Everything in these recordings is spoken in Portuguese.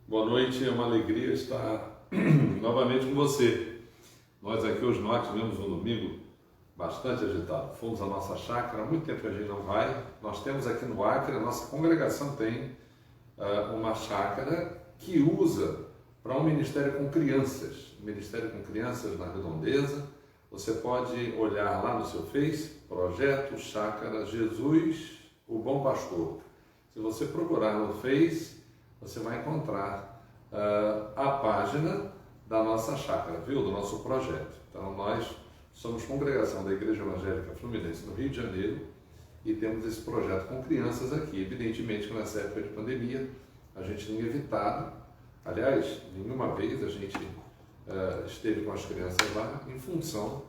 Boa noite, é uma alegria estar novamente com você. Nós aqui hoje nós tivemos um domingo bastante agitado. Fomos à nossa chácara, há muito tempo que a gente não vai. Nós temos aqui no Acre, a nossa congregação tem uma chácara que usa para um ministério com crianças. Ministério com crianças na Redondeza. Você pode olhar lá no seu Face, Projeto Chácara Jesus, o Bom Pastor. Se você procurar no Face, você vai encontrar a página da nossa chácara, viu? Do nosso projeto. Então, nós somos congregação da Igreja Evangélica Fluminense no Rio de Janeiro e temos esse projeto com crianças aqui. Evidentemente que nessa época de pandemia a gente tinha evitado, aliás, nenhuma vez a gente esteve com as crianças lá em função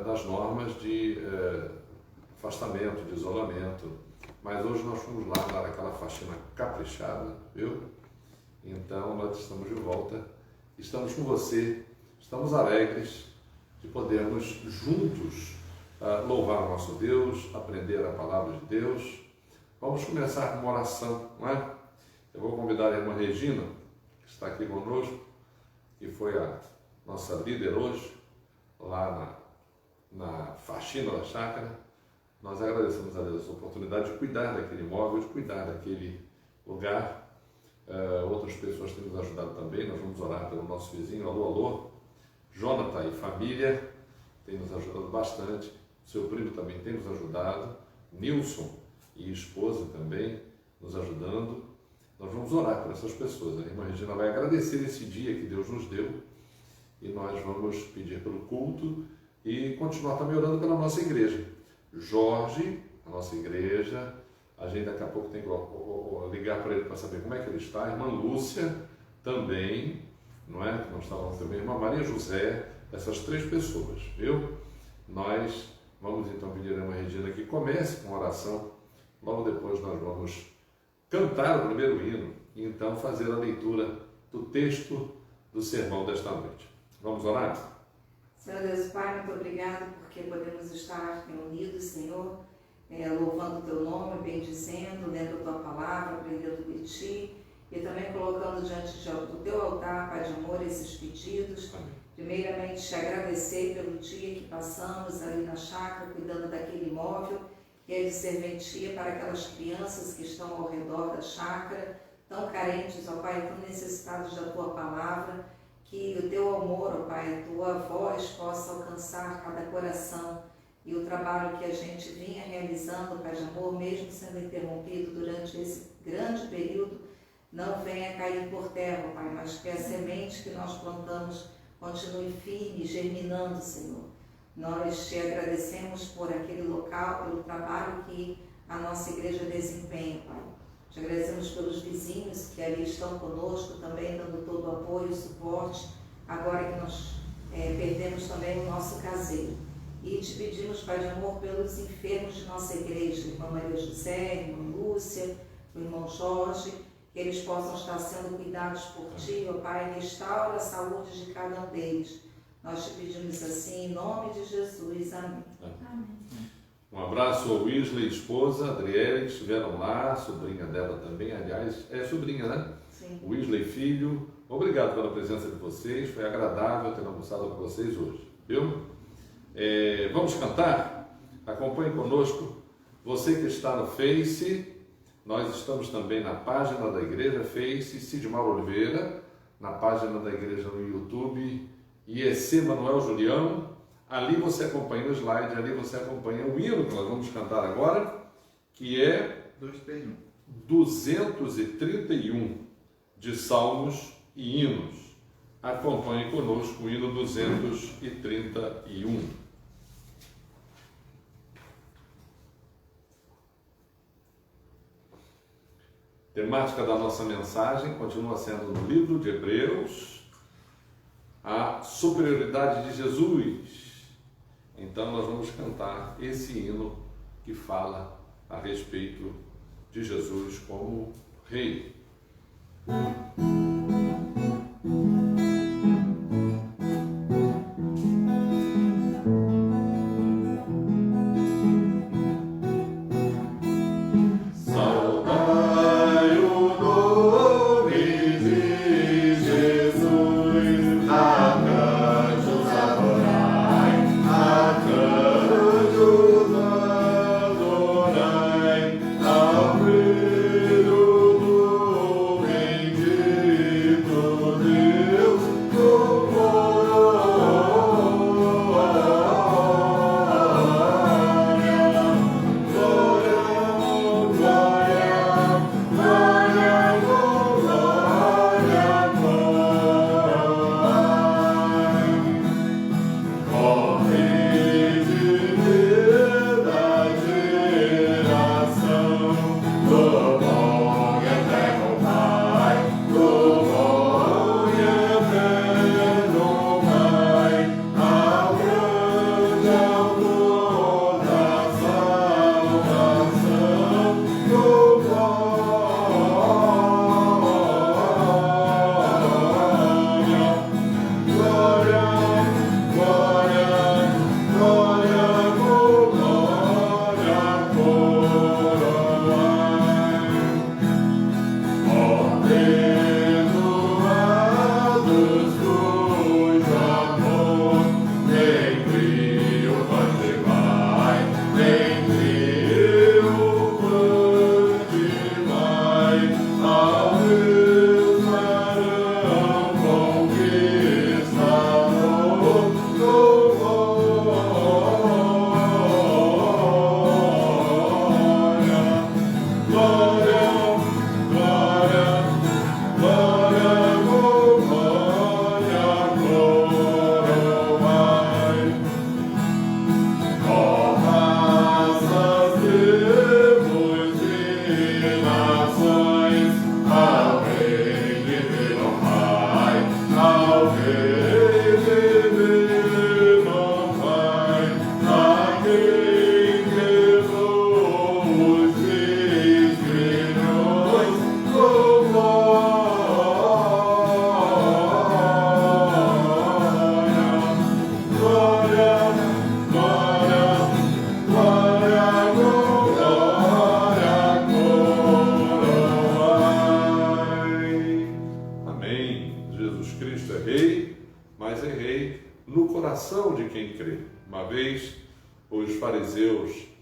das normas de afastamento, de isolamento. Mas hoje nós fomos lá dar aquela faxina caprichada, viu? Então nós estamos de volta, estamos com você, estamos alegres de podermos juntos louvar o nosso Deus, aprender a palavra de Deus. Vamos começar com uma oração, não é? Eu vou convidar a irmã Regina, que está aqui conosco, que foi a nossa líder hoje, lá na faxina da chácara. Nós agradecemos a Deus a oportunidade de cuidar daquele imóvel, de cuidar daquele lugar. Outras pessoas têm nos ajudado também. Nós vamos orar pelo nosso vizinho. Alô, alô. Jonathan e família têm nos ajudado bastante. Seu primo também tem nos ajudado. Nilson e esposa também nos ajudando. Nós vamos orar por essas pessoas. A irmã Regina vai agradecer esse dia que Deus nos deu. E nós vamos pedir pelo culto e continuar também orando pela nossa igreja. Jorge, a nossa igreja, a gente daqui a pouco tem que ligar para ele para saber como é que ele está. A irmã Lúcia também, não é? Nós estávamos também, a irmã Maria José, essas três pessoas, viu? Nós vamos então pedir a irmã Regina que comece com a oração, logo depois nós vamos cantar o primeiro hino e então fazer a leitura do texto do sermão desta noite. Vamos orar? Senhor Deus Pai, muito obrigado porque podemos estar reunidos, Senhor, louvando o Teu nome, bendizendo, lendo a Tua palavra, aprendendo de Ti e também colocando diante do Teu altar, Pai de amor, esses pedidos. Amém. Primeiramente, te agradecer pelo dia que passamos ali na chácara, cuidando daquele imóvel, que é de serventia para aquelas crianças que estão ao redor da chácara, tão carentes, ó Pai, tão necessitados da Tua palavra. Que o Teu amor, ó Pai, a Tua voz possa alcançar cada coração e o trabalho que a gente vinha realizando, Pai de amor, mesmo sendo interrompido durante esse grande período, não venha cair por terra, ó Pai, mas que a semente que nós plantamos continue firme, germinando, Senhor. Nós te agradecemos por aquele local, pelo trabalho que a nossa igreja desempenha, Pai. Te agradecemos pelos vizinhos que ali estão conosco, também dando todo o apoio e suporte, agora que nós perdemos também o nosso caseiro. E te pedimos, Pai de amor, pelos enfermos de nossa igreja, irmã Maria José, irmã Lúcia, o irmão Jorge, que eles possam estar sendo cuidados por Ti, ó Pai, restaura a saúde de cada um deles. Nós te pedimos assim, em nome de Jesus. Amém. Amém. Um abraço ao Wesley, esposa, Adriele, que estiveram lá, sobrinha dela também, aliás, é sobrinha, né? Sim. Wesley, filho, obrigado pela presença de vocês, foi agradável ter almoçado com vocês hoje, viu? Vamos cantar? Acompanhe conosco, você que está no Face, nós estamos também na página da igreja, Face, Sidmar Oliveira, na página da igreja no YouTube, IEC Manuel Julião. Ali você acompanha o slide, ali você acompanha o hino que nós vamos cantar agora, que é 231 de salmos e hinos. Acompanhe conosco o hino 231. Temática da nossa mensagem continua sendo no livro de Hebreus, a superioridade de Jesus. Então nós vamos cantar esse hino que fala a respeito de Jesus como Rei. Saudai o nome de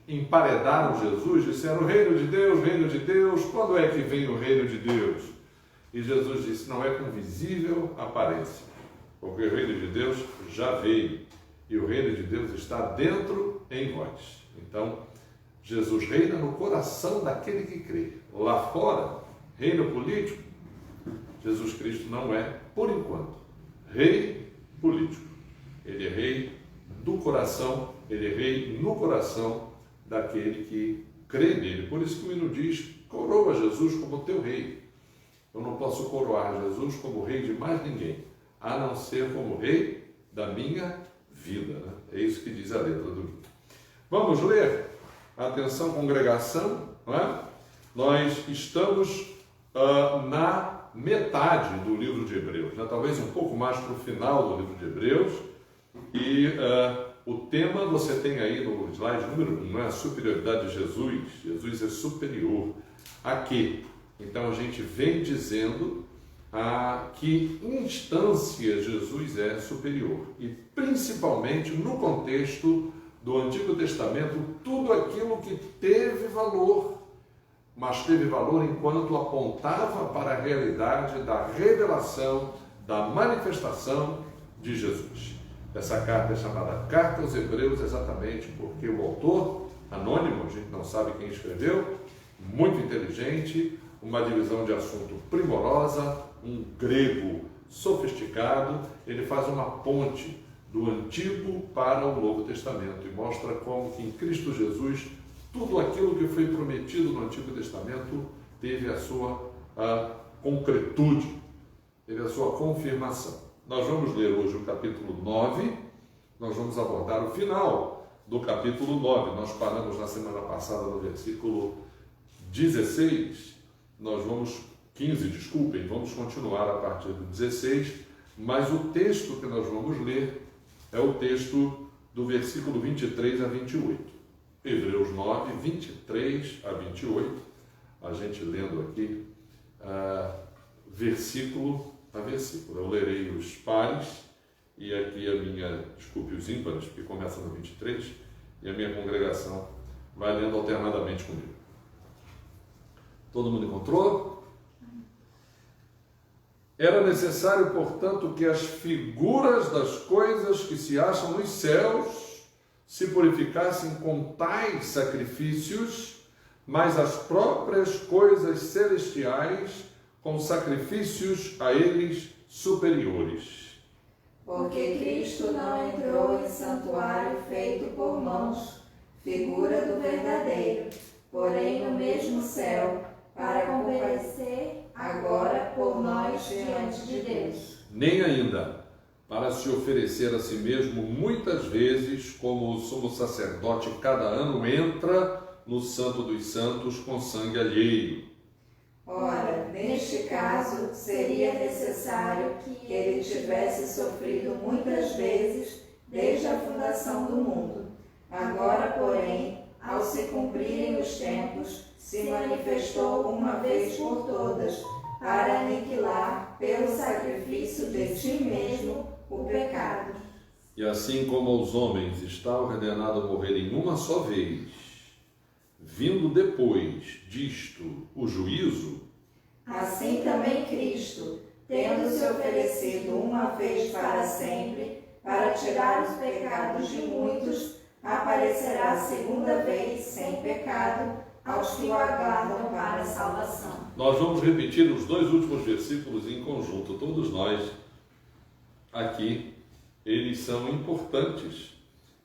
Emparedaram Jesus, disseram: reino de Deus, quando é que vem o reino de Deus? E Jesus disse: não é com visível aparência, porque o reino de Deus já veio e o reino de Deus está dentro em vós. Então, Jesus reina no coração daquele que crê. Lá fora, reino político, Jesus Cristo não é, por enquanto, rei político. Ele é rei do coração, ele é rei no coração daquele que crê nele. Por isso que o hino diz: coroa Jesus como teu rei. Eu não posso coroar Jesus como rei de mais ninguém, a não ser como rei da minha vida. Né? É isso que diz a letra do hino. Vamos ler? Atenção, congregação. Não é? Nós estamos na metade do livro de Hebreus, né? Talvez um pouco mais para o final do livro de Hebreus. E o tema você tem aí no slide número 1, não é? A superioridade de Jesus. Jesus é superior a quê? Então a gente vem dizendo a que instância Jesus é superior. E principalmente no contexto do Antigo Testamento, tudo aquilo que teve valor, mas teve valor enquanto apontava para a realidade da revelação, da manifestação de Jesus. Essa carta é chamada Carta aos Hebreus exatamente porque o autor, anônimo, a gente não sabe quem escreveu, muito inteligente, uma divisão de assunto primorosa, um grego sofisticado, ele faz uma ponte do Antigo para o Novo Testamento e mostra como que em Cristo Jesus tudo aquilo que foi prometido no Antigo Testamento teve a sua concretude, teve a sua confirmação. Nós vamos ler hoje o capítulo 9, nós vamos abordar o final do capítulo 9. Nós paramos na semana passada no versículo 16, nós vamos, 15, desculpem, vamos continuar a partir do 16, mas o texto que nós vamos ler é o texto do versículo 23 a 28. Hebreus 9, 23 a 28, a gente lendo aqui versículo a versículo. Eu lerei os pares e aqui os ímpares, que começam no 23, e a minha congregação vai lendo alternadamente comigo. Todo mundo encontrou? Era necessário, portanto, que as figuras das coisas que se acham nos céus se purificassem com tais sacrifícios, mas as próprias coisas celestiais com sacrifícios a eles superiores. Porque Cristo não entrou em santuário feito por mãos, figura do verdadeiro, porém no mesmo céu, para comparecer agora por nós diante de Deus. Nem ainda para se oferecer a si mesmo muitas vezes, como o sumo sacerdote cada ano entra no Santo dos Santos com sangue alheio. Ora, neste caso, seria necessário que ele tivesse sofrido muitas vezes desde a fundação do mundo. Agora, porém, ao se cumprirem os tempos, se manifestou uma vez por todas, para aniquilar pelo sacrifício de ti mesmo o pecado. E assim como aos homens está ordenado morrerem uma só vez, vindo depois disto o juízo, assim também Cristo, tendo se oferecido uma vez para sempre, para tirar os pecados de muitos, aparecerá segunda vez sem pecado aos que o aguardam para a salvação. Nós vamos repetir os dois últimos versículos em conjunto, todos nós aqui. Eles são importantes,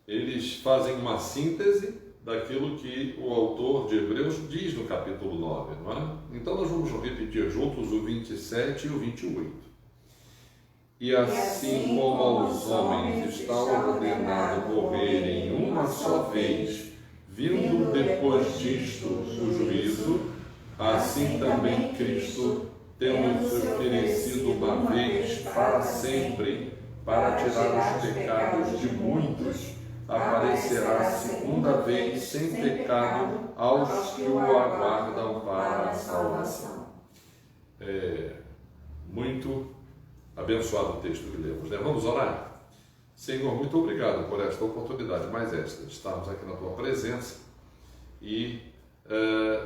eles fazem uma síntese daquilo que o autor de Hebreus diz no capítulo 9, não é? Então nós vamos repetir juntos o 27 e o 28. E assim como aos homens está ordenado morrerem uma só vez, vindo depois disto o juízo, assim também Cristo, tendo se oferecido uma vez para sempre, para tirar os pecados de muitos, aparecerá segunda vez sem pecado aos que o aguardam para a salvação. Muito abençoado o texto que lemos, né? Vamos orar? Senhor, muito obrigado por esta oportunidade, mais esta, de estarmos aqui na Tua presença e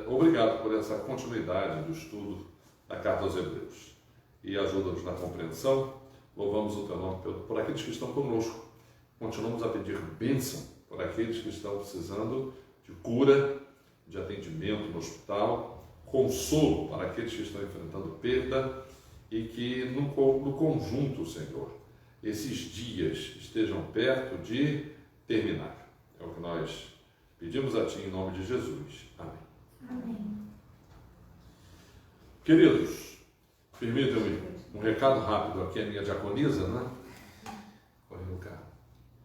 obrigado por essa continuidade do estudo da Carta aos Hebreus. E ajuda-nos na compreensão. Louvamos o Teu nome por aqueles que estão conosco. Continuamos a pedir bênção por aqueles que estão precisando de cura, de atendimento no hospital, consolo para aqueles que estão enfrentando perda e que no conjunto, Senhor, esses dias estejam perto de terminar. É o que nós pedimos a Ti em nome de Jesus. Amém. Amém. Queridos, permitam-me um recado rápido aqui, a minha diaconisa, né? Corre no carro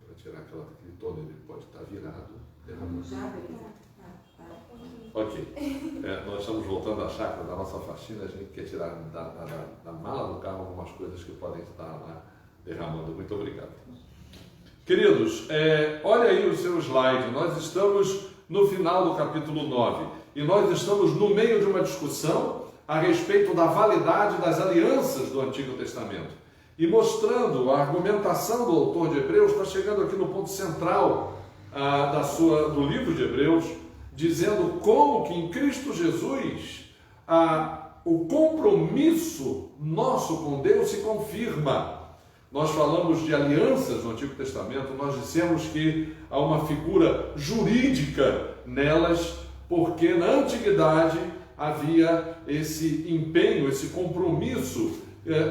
para tirar aquele torno, ele pode estar virado, derramando. Já, Ok. Nós estamos voltando à chácara da nossa faxina, a gente quer tirar da mala do carro algumas coisas que podem estar lá derramando. Muito obrigado. Queridos, olha aí o seu slide. Nós estamos no final do capítulo 9 e nós estamos no meio de uma discussão a respeito da validade das alianças do Antigo Testamento. E mostrando a argumentação do autor de Hebreus, está chegando aqui no ponto central do livro de Hebreus, dizendo como que em Cristo Jesus o compromisso nosso com Deus se confirma. Nós falamos de alianças no Antigo Testamento, nós dissemos que há uma figura jurídica nelas, porque na Antiguidade havia esse empenho, esse compromisso,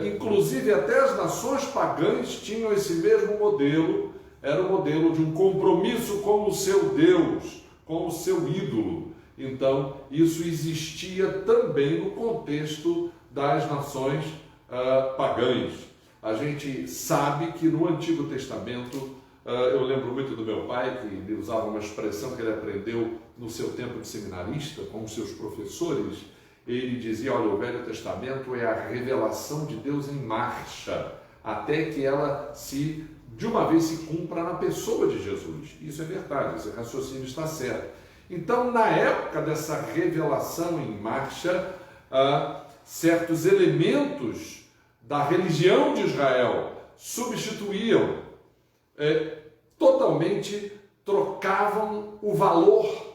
inclusive até as nações pagãs tinham esse mesmo modelo, era o modelo de um compromisso com o seu Deus, com o seu ídolo. Então, isso existia também no contexto das nações pagãs. A gente sabe que no Antigo Testamento, eu lembro muito do meu pai, que ele usava uma expressão que ele aprendeu no seu tempo de seminarista, com os seus professores. Ele dizia, olha, o Velho Testamento é a revelação de Deus em marcha, até que ela de uma vez se cumpra na pessoa de Jesus. Isso é verdade, esse raciocínio está certo. Então, na época dessa revelação em marcha, certos elementos da religião de Israel substituíam, totalmente trocavam o valor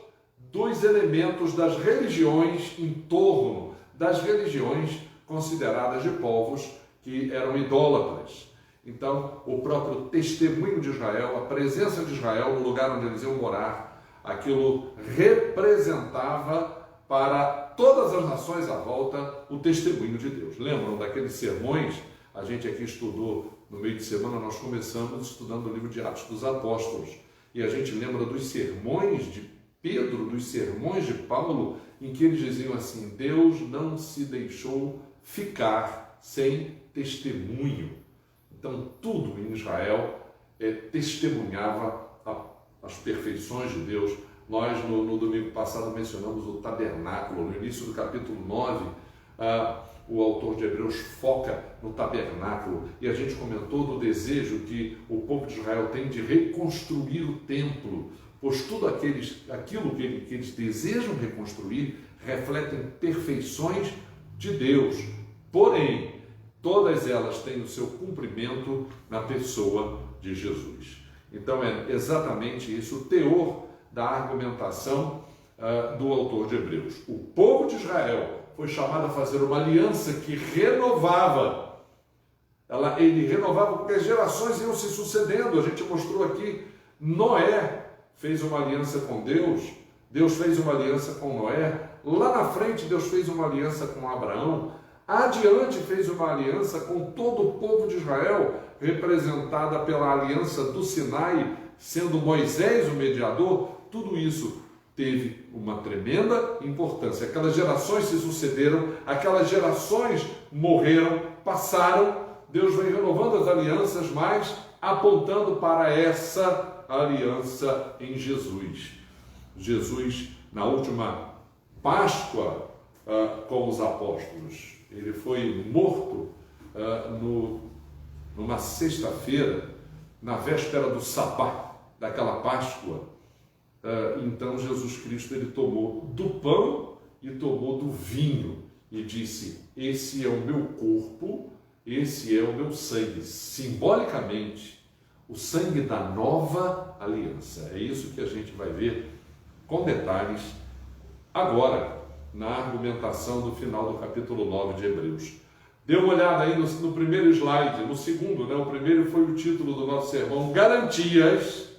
dos elementos das religiões em torno das religiões consideradas de povos que eram idólatras. Então, o próprio testemunho de Israel, a presença de Israel no lugar onde eles iam morar, aquilo representava para todas as nações à volta o testemunho de Deus. Lembram daqueles sermões? A gente aqui estudou, no meio de semana, nós começamos estudando o livro de Atos dos Apóstolos. E a gente lembra dos sermões de Pedro, dos sermões de Paulo, em que eles diziam assim: Deus não se deixou ficar sem testemunho. Então, tudo em Israel testemunhava as perfeições de Deus. Nós, no domingo passado, mencionamos o tabernáculo. No início do capítulo 9, o autor de Hebreus foca no tabernáculo, e a gente comentou do desejo que o povo de Israel tem de reconstruir o templo, pois tudo aquilo que eles desejam reconstruir refletem perfeições de Deus. Porém, todas elas têm o seu cumprimento na pessoa de Jesus. Então é exatamente isso o teor da argumentação do autor de Hebreus. O povo de Israel foi chamado a fazer uma aliança que renovava. Ele renovava porque as gerações iam se sucedendo. A gente mostrou aqui, Noé fez uma aliança com Deus, Deus fez uma aliança com Noé, lá na frente Deus fez uma aliança com Abraão, adiante fez uma aliança com todo o povo de Israel, representada pela aliança do Sinai, sendo Moisés o mediador. Tudo isso teve uma tremenda importância. Aquelas gerações se sucederam, aquelas gerações morreram, passaram, Deus vem renovando as alianças, mas apontando para essa aliança em Jesus. Jesus, na última Páscoa com os apóstolos, ele foi morto numa sexta-feira, na véspera do sabá, daquela Páscoa. Então Jesus Cristo, ele tomou do pão e tomou do vinho e disse: esse é o meu corpo, esse é o meu sangue. Simbolicamente, o sangue da nova aliança. É isso que a gente vai ver com detalhes agora, na argumentação do final do capítulo 9 de Hebreus. Dê uma olhada aí no primeiro slide, no segundo, né? O primeiro foi o título do nosso sermão: Garantias.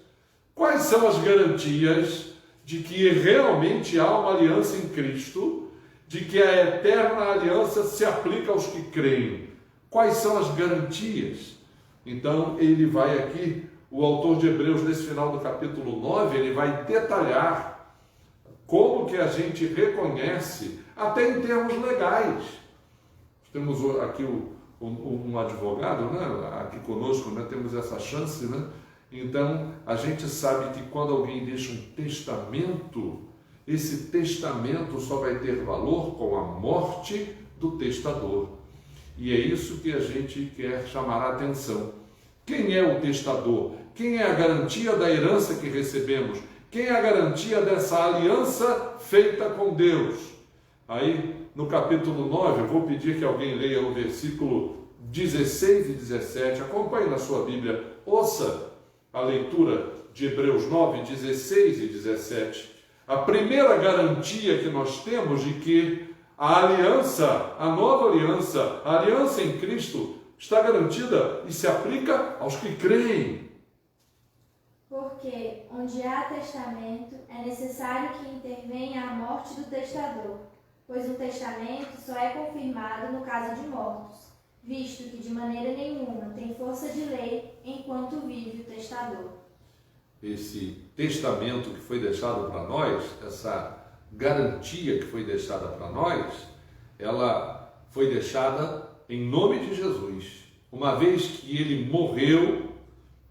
Quais são as garantias de que realmente há uma aliança em Cristo, de que a eterna aliança se aplica aos que creem? Quais são as garantias? Então, ele vai aqui, o autor de Hebreus, nesse final do capítulo 9, ele vai detalhar como que a gente reconhece, até em termos legais. Temos aqui um advogado, né? Aqui conosco, né? Temos essa chance, né? Então, a gente sabe que quando alguém deixa um testamento, esse testamento só vai ter valor com a morte do testador. E é isso que a gente quer chamar a atenção. Quem é o testador? Quem é a garantia da herança que recebemos? Quem é a garantia dessa aliança feita com Deus? Aí, no capítulo 9, eu vou pedir que alguém leia o versículo 16 e 17. Acompanhe na sua Bíblia, ouça a leitura de Hebreus 9, 16 e 17. A primeira garantia que nós temos de que a aliança, a nova aliança, a aliança em Cristo, está garantida e se aplica aos que creem. Porque onde há testamento, é necessário que intervenha a morte do testador, pois o testamento só é confirmado no caso de mortos, visto que de maneira nenhuma tem força de lei enquanto vive o testador. Esse testamento que foi deixado para nós, essa garantia que foi deixada para nós, ela foi deixada em nome de Jesus. Uma vez que ele morreu,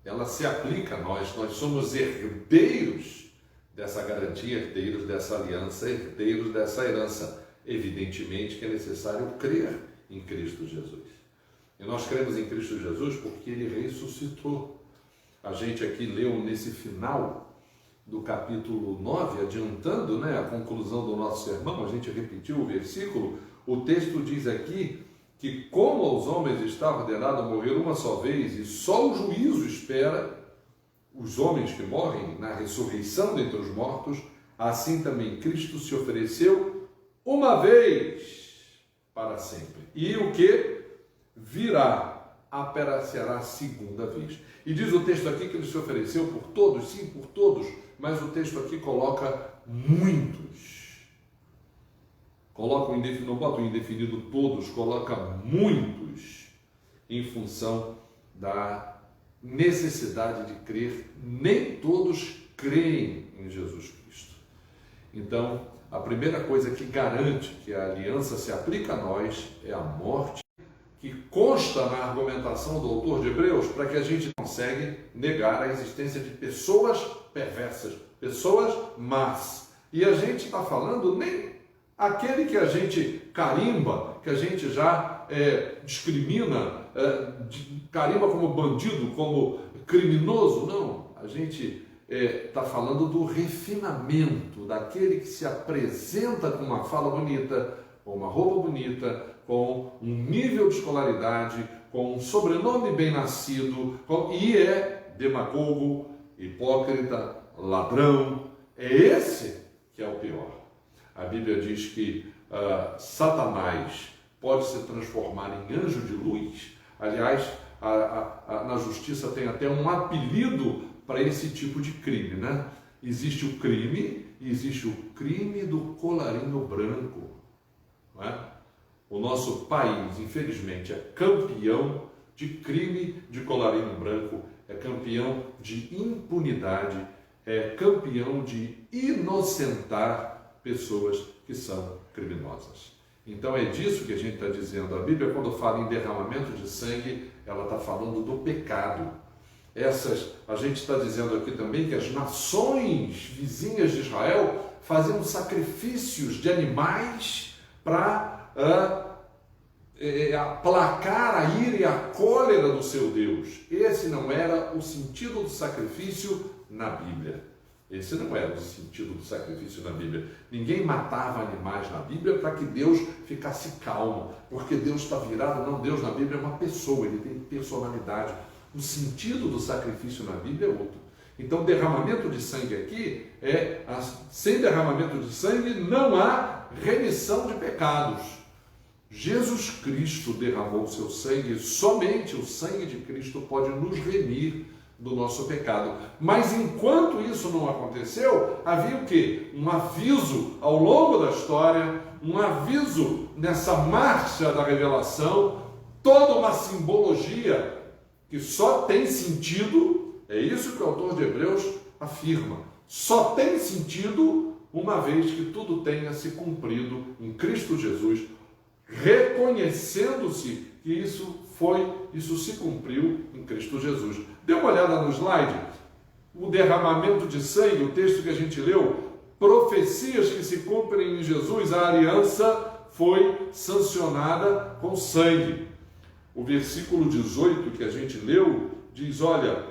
ela se aplica a nós. Nós somos herdeiros dessa garantia, herdeiros dessa aliança, herdeiros dessa herança. Evidentemente que é necessário crer em Cristo Jesus. E nós cremos em Cristo Jesus porque ele ressuscitou. A gente aqui leu nesse final do capítulo 9, adiantando, né, a conclusão do nosso sermão, a gente repetiu o versículo. O texto diz aqui que como aos homens está ordenado morrer uma só vez e só o juízo espera os homens que morrem na ressurreição dentre os mortos, assim também Cristo se ofereceu uma vez para sempre. E o que virá aparecerá a segunda vez. E diz o texto aqui que ele se ofereceu por todos, sim, por todos, mas o texto aqui coloca muitos. Coloca o indefinido, não bota o indefinido todos, coloca muitos, em função da necessidade de crer. Nem todos creem em Jesus Cristo. Então, a primeira coisa que garante que a aliança se aplica a nós é a morte, que consta na argumentação do autor de Hebreus, para que a gente consiga negar a existência de pessoas perversas, pessoas más. E a gente está falando nem aquele que a gente carimba, que a gente já discrimina, carimba como bandido, como criminoso, não. A gente está falando do refinamento, daquele que se apresenta com uma fala bonita, com uma roupa bonita, com um nível de escolaridade, com um sobrenome bem nascido, e é demagogo, hipócrita, ladrão. É esse que é o pior. A Bíblia diz que Satanás pode se transformar em anjo de luz. Aliás, na justiça tem até um apelido para esse tipo de crime, né? Existe o crime e existe o crime do colarinho branco, não é? O nosso país, infelizmente, é campeão de crime de colarinho branco, é campeão de impunidade, é campeão de inocentar pessoas que são criminosas. Então é disso que a gente está dizendo. A Bíblia, quando fala em derramamento de sangue, ela está falando do pecado. A gente está dizendo aqui também que as nações vizinhas de Israel faziam sacrifícios de animais para aplacar a ira e a cólera do seu Deus. Esse não era o sentido do sacrifício na Bíblia. Esse não era o sentido do sacrifício na Bíblia. Ninguém matava animais na Bíblia para que Deus ficasse calmo, porque Deus está virado. Não, Deus na Bíblia é uma pessoa, ele tem personalidade. O sentido do sacrifício na Bíblia é outro. Então, derramamento de sangue aqui sem derramamento de sangue não há remissão de pecados. Jesus Cristo derramou o seu sangue, somente o sangue de Cristo pode nos remir do nosso pecado. Mas enquanto isso não aconteceu, havia o quê? Um aviso ao longo da história, um aviso nessa marcha da revelação, toda uma simbologia que só tem sentido, é isso que o autor de Hebreus afirma, só tem sentido uma vez que tudo tenha se cumprido em Cristo Jesus, reconhecendo-se que isso se cumpriu em Cristo Jesus. Dê uma olhada no slide, o derramamento de sangue, o texto que a gente leu, profecias que se cumprem em Jesus, a aliança foi sancionada com sangue. O versículo 18 que a gente leu diz, olha,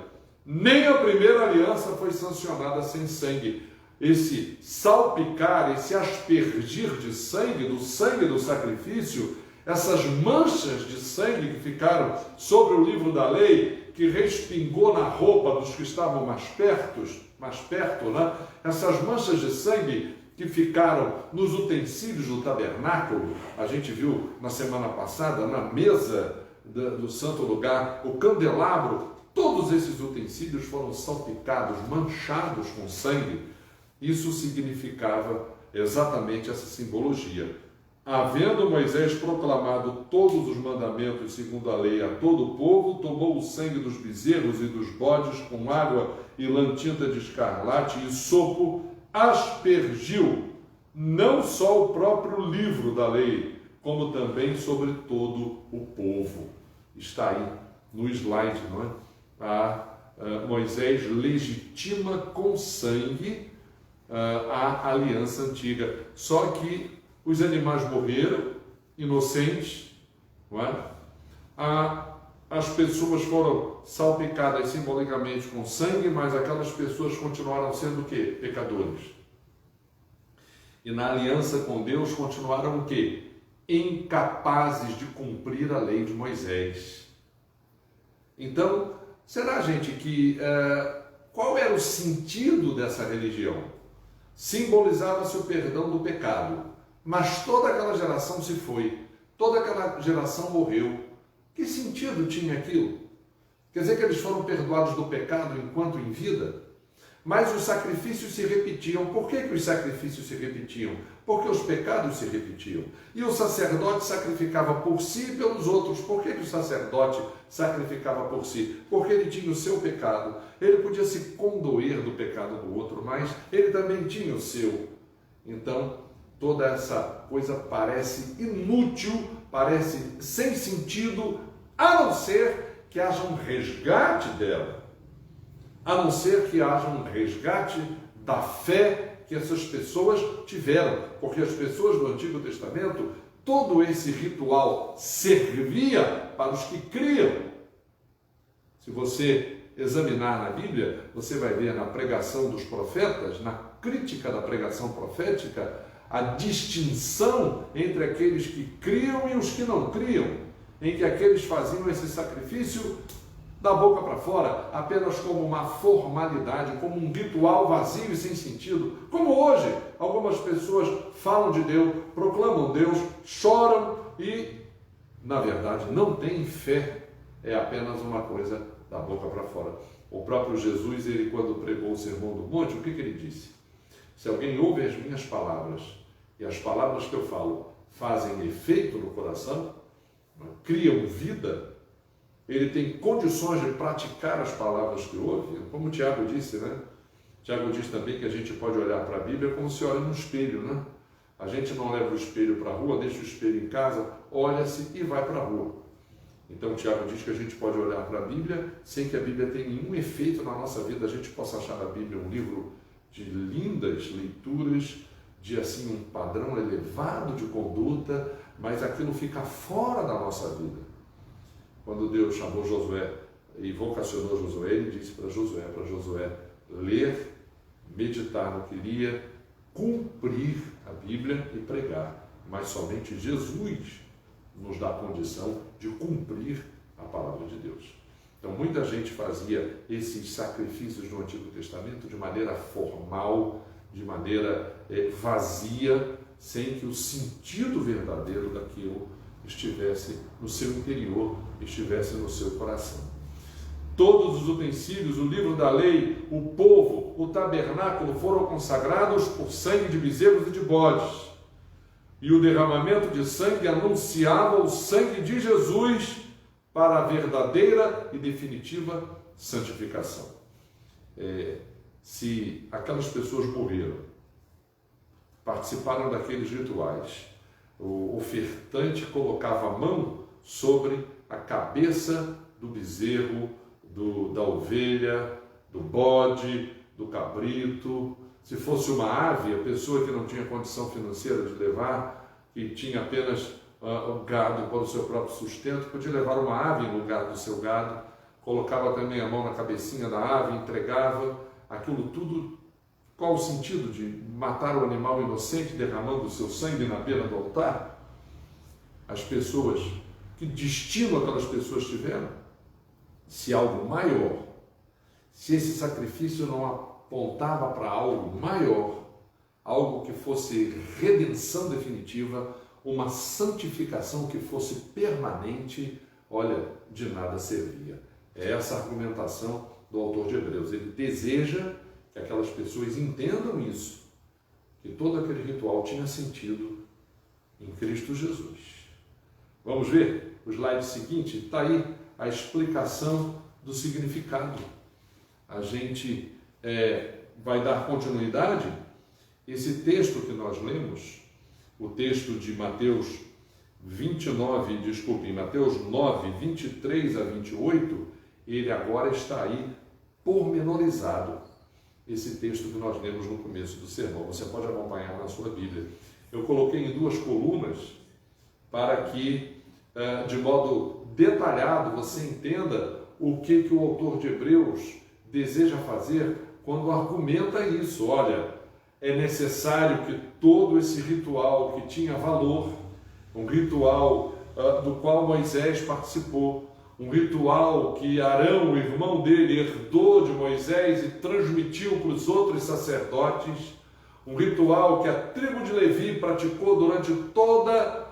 nem a primeira aliança foi sancionada sem sangue. Esse salpicar, esse aspergir de sangue, do sangue do sacrifício, essas manchas de sangue que ficaram sobre o livro da lei, que respingou na roupa dos que estavam mais perto, né? Essas manchas de sangue que ficaram nos utensílios do tabernáculo, a gente viu na semana passada, na mesa do santo lugar, o candelabro, todos esses utensílios foram salpicados, manchados com sangue. Isso significava exatamente essa simbologia. Havendo Moisés proclamado todos os mandamentos segundo a lei a todo o povo, tomou o sangue dos bezerros e dos bodes com água e lã tinta de escarlate e sopo, aspergiu não só o próprio livro da lei, como também sobre todo o povo. Está aí no slide, não é? Moisés legitima com sangue a aliança antiga. Só que os animais morreram, inocentes, não é? As pessoas foram salpicadas simbolicamente com sangue, mas aquelas pessoas continuaram sendo o quê? Pecadores. E na aliança com Deus continuaram o quê? Incapazes de cumprir a lei de Moisés. Então, será, gente, que qual era o sentido dessa religião? Simbolizava-se o perdão do pecado, mas toda aquela geração se foi, toda aquela geração morreu. Que sentido tinha aquilo? Quer dizer que eles foram perdoados do pecado enquanto em vida? Mas os sacrifícios se repetiam. Por que os sacrifícios se repetiam? Porque os pecados se repetiam. E o sacerdote sacrificava por si e pelos outros. Por que o sacerdote sacrificava por si? Porque ele tinha o seu pecado. Ele podia se condoer do pecado do outro, mas ele também tinha o seu. Então, toda essa coisa parece inútil, parece sem sentido, a não ser que haja um resgate dela, a não ser que haja um resgate da fé que essas pessoas tiveram, porque as pessoas do Antigo Testamento, todo esse ritual servia para os que criam. Se você examinar na Bíblia, você vai ver na pregação dos profetas, na crítica da pregação profética, a distinção entre aqueles que criam e os que não criam, em que aqueles faziam esse sacrifício da boca para fora, apenas como uma formalidade, como um ritual vazio e sem sentido. Como hoje, algumas pessoas falam de Deus, proclamam Deus, choram e, na verdade, não têm fé. É apenas uma coisa da boca para fora. O próprio Jesus, ele quando pregou o Sermão do Monte, o que ele disse? Se alguém ouve as minhas palavras e as palavras que eu falo fazem efeito no coração, criam vida, ele tem condições de praticar as palavras que ouve, como o Tiago disse, né? Tiago diz também que a gente pode olhar para a Bíblia como se olha no espelho, né? A gente não leva o espelho para a rua, deixa o espelho em casa, olha-se e vai para a rua. Então Tiago diz que a gente pode olhar para a Bíblia sem que a Bíblia tenha nenhum efeito na nossa vida. A gente possa achar a Bíblia um livro de lindas leituras, de assim um padrão elevado de conduta, mas aquilo fica fora da nossa vida. Quando Deus chamou Josué e vocacionou Josué, ele disse para Josué ler, meditar no que lia, cumprir a Bíblia e pregar. Mas somente Jesus nos dá a condição de cumprir a palavra de Deus. Então, muita gente fazia esses sacrifícios no Antigo Testamento de maneira formal, de maneira vazia, sem que o sentido verdadeiro daquilo estivesse no seu interior, estivesse no seu coração. Todos os utensílios, o livro da lei, o povo, o tabernáculo foram consagrados por sangue de bezerros e de bodes. E o derramamento de sangue anunciava o sangue de Jesus para a verdadeira e definitiva santificação. Se aquelas pessoas morreram, participaram daqueles rituais, o ofertante colocava a mão sobre a cabeça do bezerro, da ovelha, do bode, do cabrito. Se fosse uma ave, a pessoa que não tinha condição financeira de levar, que tinha apenas o gado para o seu próprio sustento, podia levar uma ave no lugar do seu gado, colocava também a mão na cabecinha da ave, entregava aquilo tudo. Qual o sentido de matar o animal inocente derramando o seu sangue na beira do altar? As pessoas, que destino aquelas pessoas tiveram? Se algo maior, se esse sacrifício não apontava para algo maior, algo que fosse redenção definitiva, uma santificação que fosse permanente, olha, de nada servia. É essa a argumentação do autor de Hebreus. Ele deseja que aquelas pessoas entendam isso, que todo aquele ritual tinha sentido em Cristo Jesus. Vamos ver o slide seguinte? Está aí a explicação do significado. A gente vai dar continuidade. Esse texto que nós lemos, o texto de Mateus 9, 23 a 28, ele agora está aí pormenorizado. Esse texto que nós lemos no começo do sermão, você pode acompanhar na sua Bíblia. Eu coloquei em 2 colunas para que, de modo detalhado, você entenda o que o autor de Hebreus deseja fazer quando argumenta isso. Olha, é necessário que todo esse ritual que tinha valor, um ritual do qual Moisés participou, um ritual que Arão, o irmão dele, herdou de Moisés e transmitiu para os outros sacerdotes, um ritual que a tribo de Levi praticou durante toda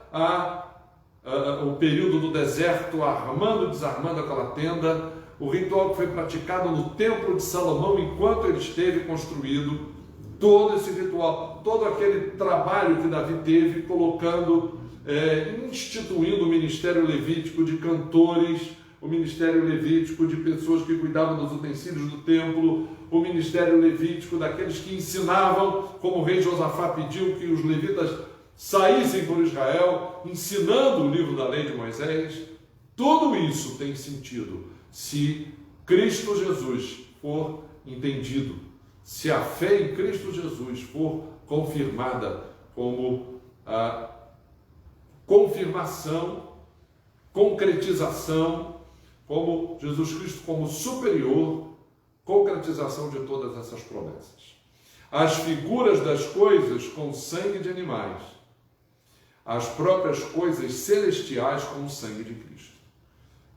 o período do deserto, armando e desarmando aquela tenda, o ritual que foi praticado no templo de Salomão enquanto ele esteve construído, todo esse ritual, todo aquele trabalho que Davi teve, colocando, instituindo o ministério levítico de cantores, o ministério levítico de pessoas que cuidavam dos utensílios do templo, o ministério levítico daqueles que ensinavam, como o rei Josafá pediu que os levitas saíssem por Israel, ensinando o livro da lei de Moisés. Tudo isso tem sentido se Cristo Jesus for entendido, se a fé em Cristo Jesus for confirmada como a confirmação, concretização, como Jesus Cristo como superior, concretização de todas essas promessas. As figuras das coisas com sangue de animais, as próprias coisas celestiais com o sangue de Cristo.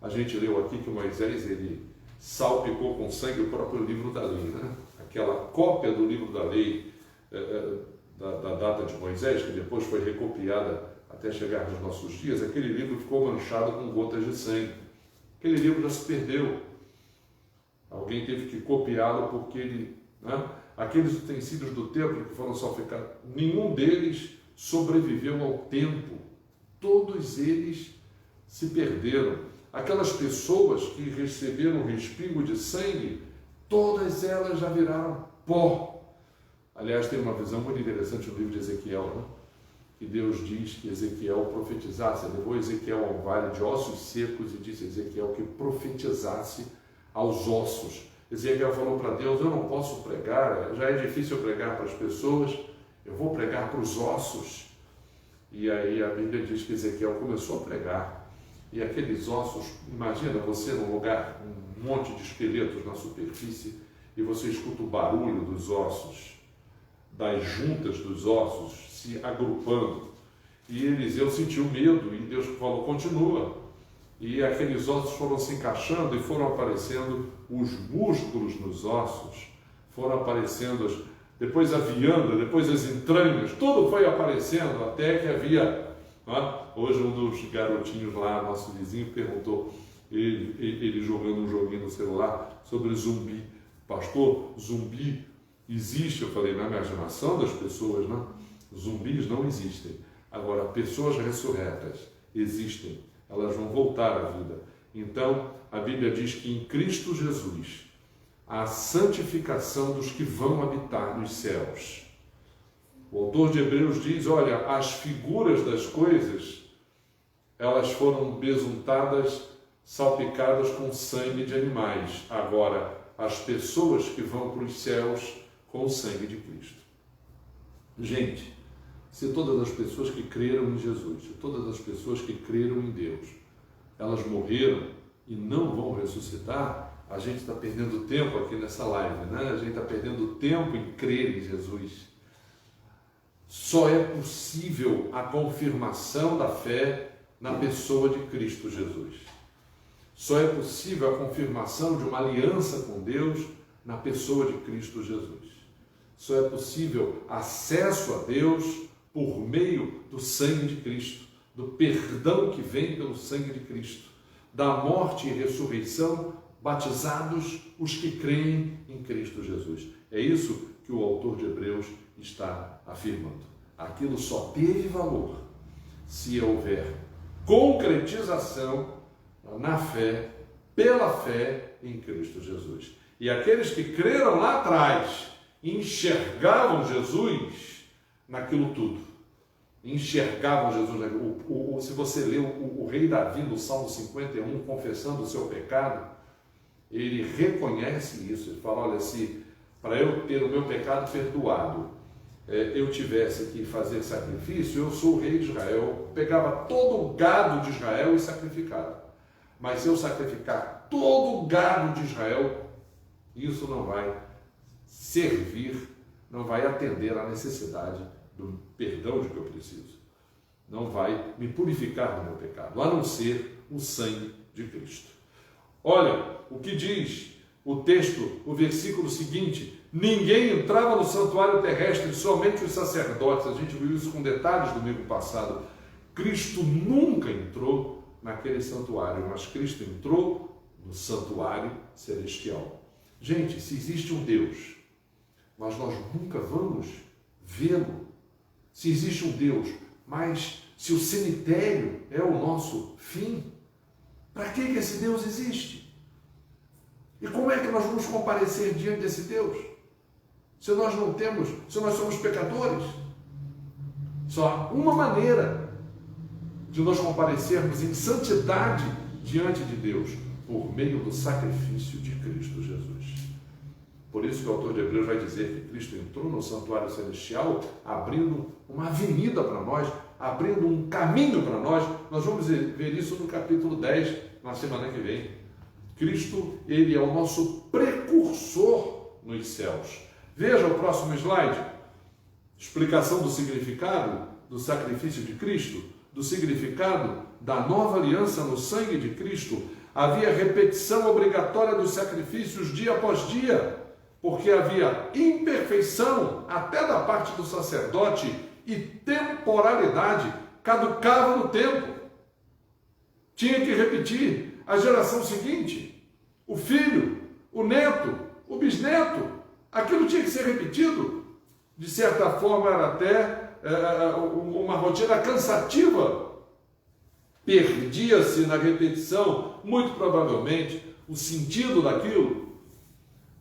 A gente leu aqui que Moisés, ele salpicou com sangue o próprio livro da lei, né? Aquela cópia do livro da lei da data de Moisés, que depois foi recopiada até chegar nos nossos dias, aquele livro ficou manchado com gotas de sangue. Aquele livro já se perdeu. Alguém teve que copiá-lo porque ele, né? Aqueles utensílios do templo que foram salpicados, nenhum deles sobreviveu ao tempo. Todos eles se perderam. Aquelas pessoas que receberam um respingo de sangue, todas elas já viraram pó. Aliás, tem uma visão muito interessante no livro de Ezequiel, né? Que Deus diz que Ezequiel profetizasse, levou Ezequiel a um vale de ossos secos e disse a Ezequiel que profetizasse aos ossos. Ezequiel falou para Deus: eu não posso pregar, já é difícil pregar para as pessoas, eu vou pregar para os ossos. E aí a Bíblia diz que Ezequiel começou a pregar. E aqueles ossos, imagina você num lugar, um monte de esqueletos na superfície, e você escuta o barulho dos ossos, das juntas dos ossos se agrupando. E Eliseu sentiu medo, e Deus falou: continua. E aqueles ossos foram se encaixando e foram aparecendo os músculos nos ossos, foram aparecendo, depois a vianda, depois as entranhas, tudo foi aparecendo, até que havia... Hoje um dos garotinhos lá, nosso vizinho, perguntou, ele jogando um joguinho no celular, sobre zumbi. Pastor, zumbi existe? Eu falei: na imaginação das pessoas, não? Zumbis não existem. Agora, pessoas ressurretas existem. Elas vão voltar à vida. Então, a Bíblia diz que em Cristo Jesus há a santificação dos que vão habitar nos céus. O autor de Hebreus diz: olha, as figuras das coisas, elas foram besuntadas, salpicadas com sangue de animais. Agora, as pessoas que vão para os céus com o sangue de Cristo. Gente, se todas as pessoas que creram em Jesus, se todas as pessoas que creram em Deus, elas morreram e não vão ressuscitar, a gente está perdendo tempo aqui nessa live, né? A gente está perdendo tempo em crer em Jesus. Só é possível a confirmação da fé na pessoa de Cristo Jesus. Só é possível a confirmação de uma aliança com Deus na pessoa de Cristo Jesus. Só é possível acesso a Deus por meio do sangue de Cristo, do perdão que vem pelo sangue de Cristo, da morte e ressurreição, batizados os que creem em Cristo Jesus. É isso que o autor de Hebreus está afirmando. Aquilo só teve valor se houver concretização na fé, pela fé em Cristo Jesus. E aqueles que creram lá atrás enxergavam Jesus naquilo tudo. Enxergavam Jesus naquilo. Se você lê o rei Davi no Salmo 51, confessando o seu pecado, ele reconhece isso. Ele fala: olha, se para eu ter o meu pecado perdoado, eu tivesse que fazer sacrifício, eu sou o rei de Israel, eu pegava todo o gado de Israel e sacrificava. Mas se eu sacrificar todo o gado de Israel, isso não vai servir, não vai atender à necessidade do perdão de que eu preciso. Não vai me purificar do meu pecado, a não ser o sangue de Cristo. Olha o que diz o texto, o versículo seguinte: ninguém entrava no santuário terrestre, somente os sacerdotes. A gente viu isso com detalhes domingo passado. Cristo nunca entrou naquele santuário, mas Cristo entrou no santuário celestial. Gente, se existe um Deus, mas nós nunca vamos vê-lo, se existe um Deus, mas se o cemitério é o nosso fim, Para que esse Deus existe? E como é que nós vamos comparecer diante desse Deus? Se nós não temos, se nós somos pecadores? Só uma maneira de nós comparecermos em santidade diante de Deus, por meio do sacrifício de Cristo Jesus. Por isso que o autor de Hebreus vai dizer que Cristo entrou no santuário celestial, abrindo uma avenida para nós, abrindo um caminho para nós. Nós vamos ver isso no capítulo 10, na semana que vem. Cristo, ele é o nosso precursor nos céus. Veja o próximo slide. Explicação do significado do sacrifício de Cristo, do significado da nova aliança no sangue de Cristo. Havia repetição obrigatória dos sacrifícios dia após dia, porque havia imperfeição até da parte do sacerdote e temporalidade, caducava no tempo. Tinha que repetir a geração seguinte, o filho, o neto, o bisneto, aquilo tinha que ser repetido. De certa forma era até uma rotina cansativa. Perdia-se na repetição, muito provavelmente, o sentido daquilo.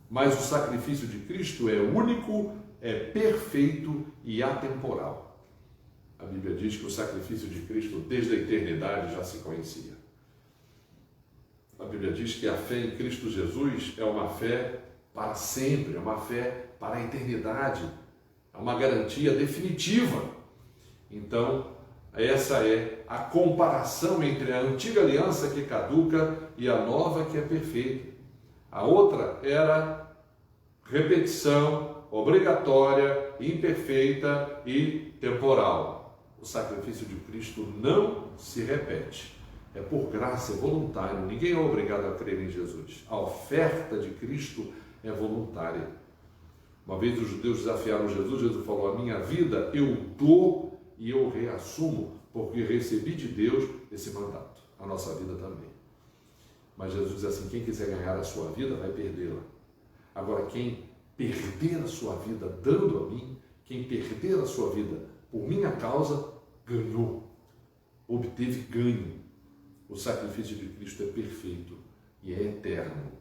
Mas o sacrifício de Cristo é único, é perfeito e atemporal. A Bíblia diz que o sacrifício de Cristo, desde a eternidade, já se conhecia. A Bíblia diz que a fé em Cristo Jesus é uma fé para sempre, é uma fé para a eternidade, é uma garantia definitiva. Então, essa é a comparação entre a antiga aliança que caduca e a nova que é perfeita. A outra era repetição, obrigatória, imperfeita e temporal. O sacrifício de Cristo não se repete. É por graça, é voluntário. Ninguém é obrigado a crer em Jesus. A oferta de Cristo é voluntária. Uma vez os judeus desafiaram Jesus, Jesus falou: a minha vida eu dou e eu reassumo, porque recebi de Deus esse mandato. A nossa vida também. Mas Jesus diz assim: quem quiser ganhar a sua vida, vai perdê-la. Agora, quem perder a sua vida dando a mim, quem perder a sua vida por minha causa, ganhou, obteve ganho. O sacrifício de Cristo é perfeito e é eterno.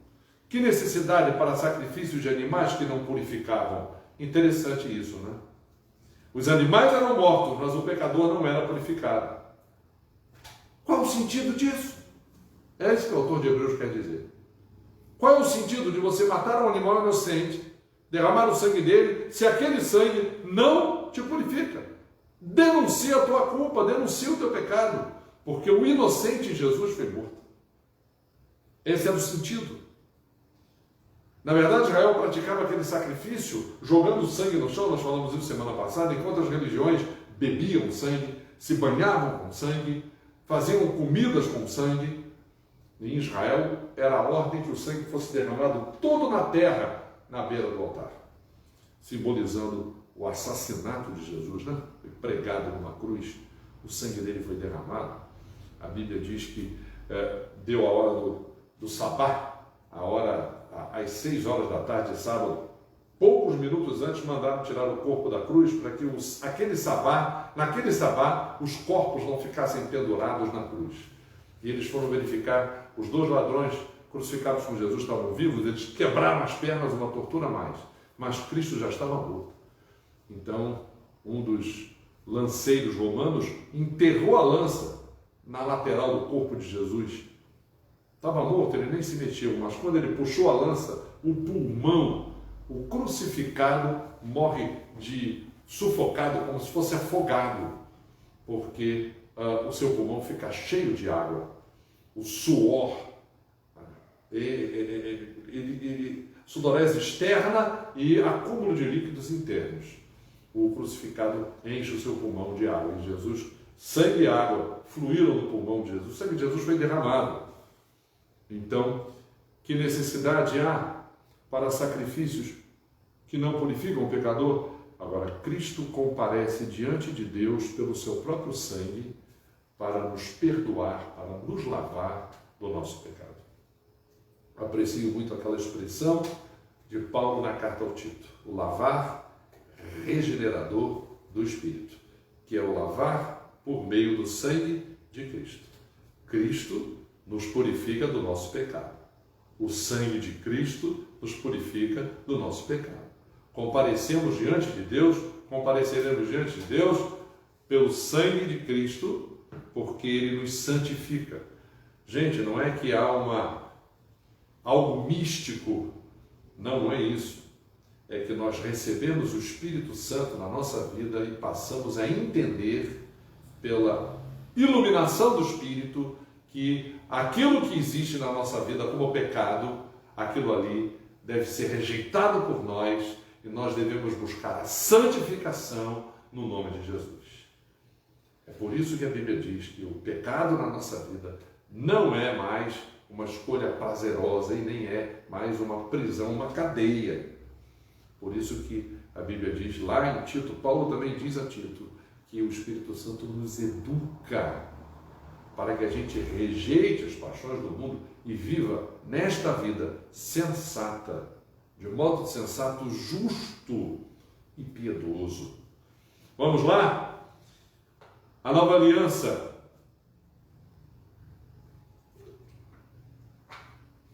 Que necessidade para sacrifício de animais que não purificavam? Interessante isso, né? Os animais eram mortos, mas o pecador não era purificado. Qual o sentido disso? É isso que o autor de Hebreus quer dizer. Qual é o sentido de você matar um animal inocente, derramar o sangue dele, se aquele sangue não te purifica? Denuncia a tua culpa, denuncia o teu pecado, porque o inocente Jesus foi morto. Esse era o sentido. Na verdade, Israel praticava aquele sacrifício jogando sangue no chão, nós falamos isso semana passada, enquanto as religiões bebiam sangue, se banhavam com sangue, faziam comidas com sangue. Em Israel, era a ordem que o sangue fosse derramado todo na terra, na beira do altar, simbolizando o assassinato de Jesus, né? Foi pregado numa cruz, o sangue dele foi derramado. A Bíblia diz que deu a hora do sabá, a hora às 6 horas da tarde de sábado. Poucos minutos antes mandaram tirar o corpo da cruz para que naquele sabá, os corpos não ficassem pendurados na cruz. E eles foram verificar, os 2 ladrões crucificados com Jesus estavam vivos, eles quebraram as pernas, uma tortura a mais, mas Cristo já estava morto. Então, um dos lanceiros romanos enterrou a lança na lateral do corpo de Jesus. Estava morto, ele nem se mexeu, mas quando ele puxou a lança, o pulmão, o crucificado morre sufocado, como se fosse afogado, porque o seu pulmão fica cheio de água, o suor, sudorese externa e acúmulo de líquidos internos. O crucificado enche o seu pulmão de água, e Jesus, sangue e água fluíram no pulmão de Jesus, o sangue de Jesus foi derramado. Então, que necessidade há para sacrifícios que não purificam o pecador? Agora, Cristo comparece diante de Deus pelo seu próprio sangue para nos perdoar, para nos lavar do nosso pecado. Aprecio muito aquela expressão de Paulo na carta ao Tito, o lavar regenerador do Espírito, que é o lavar por meio do sangue de Cristo. Cristo nos purifica do nosso pecado. O sangue de Cristo nos purifica do nosso pecado. Compareceremos diante de Deus pelo sangue de Cristo, porque Ele nos santifica. Gente, não é que há algo místico, não é isso. É que nós recebemos o Espírito Santo na nossa vida e passamos a entender, pela iluminação do Espírito, que aquilo que existe na nossa vida como pecado, aquilo ali deve ser rejeitado por nós e nós devemos buscar a santificação no nome de Jesus. É por isso que a Bíblia diz que o pecado na nossa vida não é mais uma escolha prazerosa e nem é mais uma prisão, uma cadeia. Por isso que a Bíblia diz lá em Tito, Paulo também diz a Tito, que o Espírito Santo nos educa para que a gente rejeite as paixões do mundo e viva nesta vida sensata, de modo sensato, justo e piedoso. Vamos lá? A nova aliança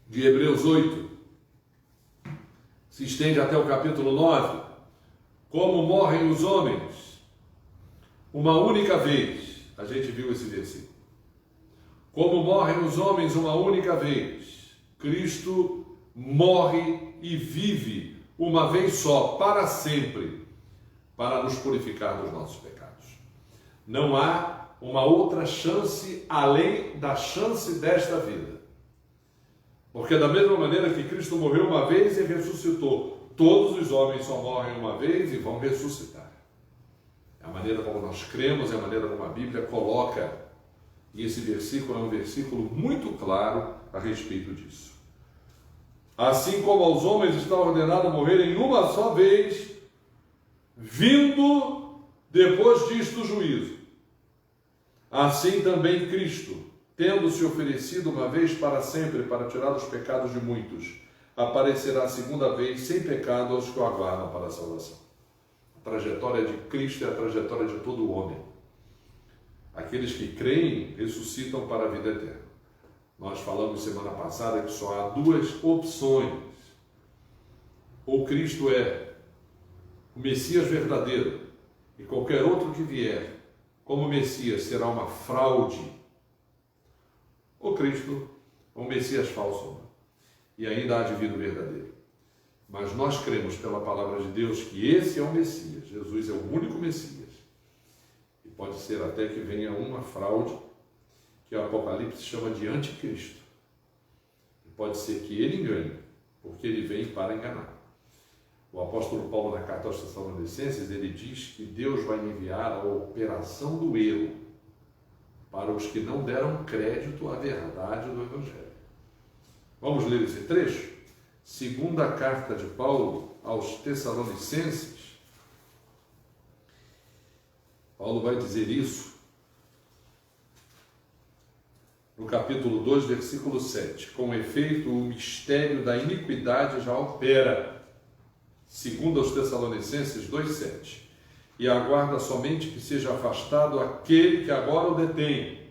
de Hebreus 8 se estende até o capítulo 9. Como morrem os homens uma única vez. A gente viu esse versículo. Como morrem os homens uma única vez, Cristo morre e vive uma vez só, para sempre, para nos purificar dos nossos pecados. Não há uma outra chance além da chance desta vida. Porque da mesma maneira que Cristo morreu uma vez e ressuscitou, todos os homens só morrem uma vez e vão ressuscitar. É a maneira como nós cremos, é a maneira como a Bíblia coloca. E esse versículo é um versículo muito claro a respeito disso. Assim como aos homens está ordenado morrerem uma só vez, vindo depois disto o juízo. Assim também Cristo, tendo se oferecido uma vez para sempre para tirar os pecados de muitos, aparecerá a segunda vez sem pecado aos que o aguardam para a salvação. A trajetória de Cristo é a trajetória de todo homem. Aqueles que creem ressuscitam para a vida eterna. Nós falamos semana passada que só há duas opções. Ou Cristo é o Messias verdadeiro, e qualquer outro que vier como Messias será uma fraude, ou Cristo é um Messias falso, e ainda há divino verdadeiro. Mas nós cremos pela palavra de Deus que esse é o Messias, Jesus é o único Messias. E pode ser até que venha uma fraude, que o Apocalipse chama de anticristo. E pode ser que ele engane, porque ele vem para enganar. O apóstolo Paulo, na carta aos Tessalonicenses, ele diz que Deus vai enviar a operação do erro para os que não deram crédito à verdade do Evangelho. Vamos ler esse trecho? Segunda carta de Paulo aos Tessalonicenses. Paulo vai dizer isso no capítulo 2, versículo 7. Com efeito, o mistério da iniquidade já opera, segundo aos Tessalonicenses 2,7, e aguarda somente que seja afastado aquele que agora o detém.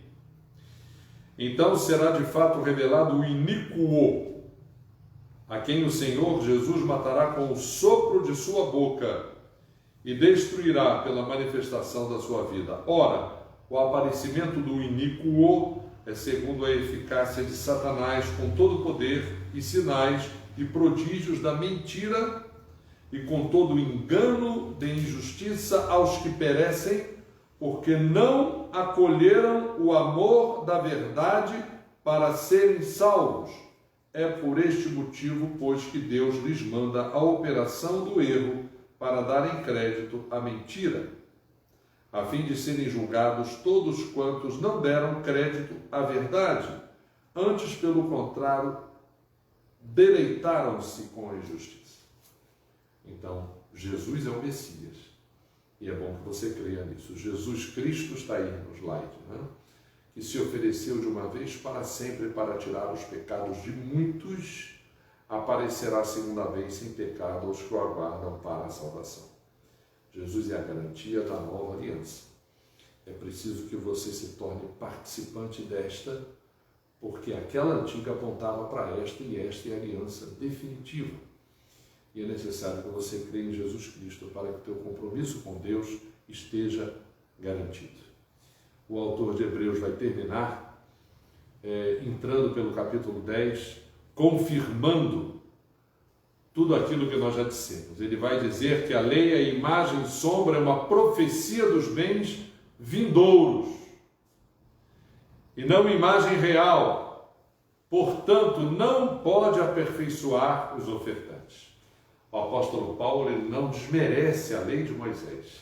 Então será de fato revelado o iníquo, a quem o Senhor Jesus matará com o sopro de sua boca e destruirá pela manifestação da sua vida. Ora, o aparecimento do iníquo é segundo a eficácia de Satanás, com todo poder e sinais e prodígios da mentira, e com todo o engano de injustiça aos que perecem, porque não acolheram o amor da verdade para serem salvos. É por este motivo, pois, que Deus lhes manda a operação do erro para darem crédito à mentira, a fim de serem julgados todos quantos não deram crédito à verdade, antes, pelo contrário, deleitaram-se com a injustiça. Então, Jesus é o Messias, e é bom que você creia nisso. Jesus Cristo está aí no slide, né? Que se ofereceu de uma vez para sempre para tirar os pecados de muitos, aparecerá a segunda vez sem pecado aos que o aguardam para a salvação. Jesus é a garantia da nova aliança. É preciso que você se torne participante desta porque aquela antiga apontava para esta, e esta é a aliança definitiva. E é necessário que você creia em Jesus Cristo para que o teu compromisso com Deus esteja garantido. O autor de Hebreus vai terminar entrando pelo capítulo 10, confirmando tudo aquilo que nós já dissemos. Ele vai dizer que a lei é imagem e sombra, é uma profecia dos bens vindouros, e não imagem real. Portanto, não pode aperfeiçoar os ofertantes. O apóstolo Paulo, ele não desmerece a lei de Moisés.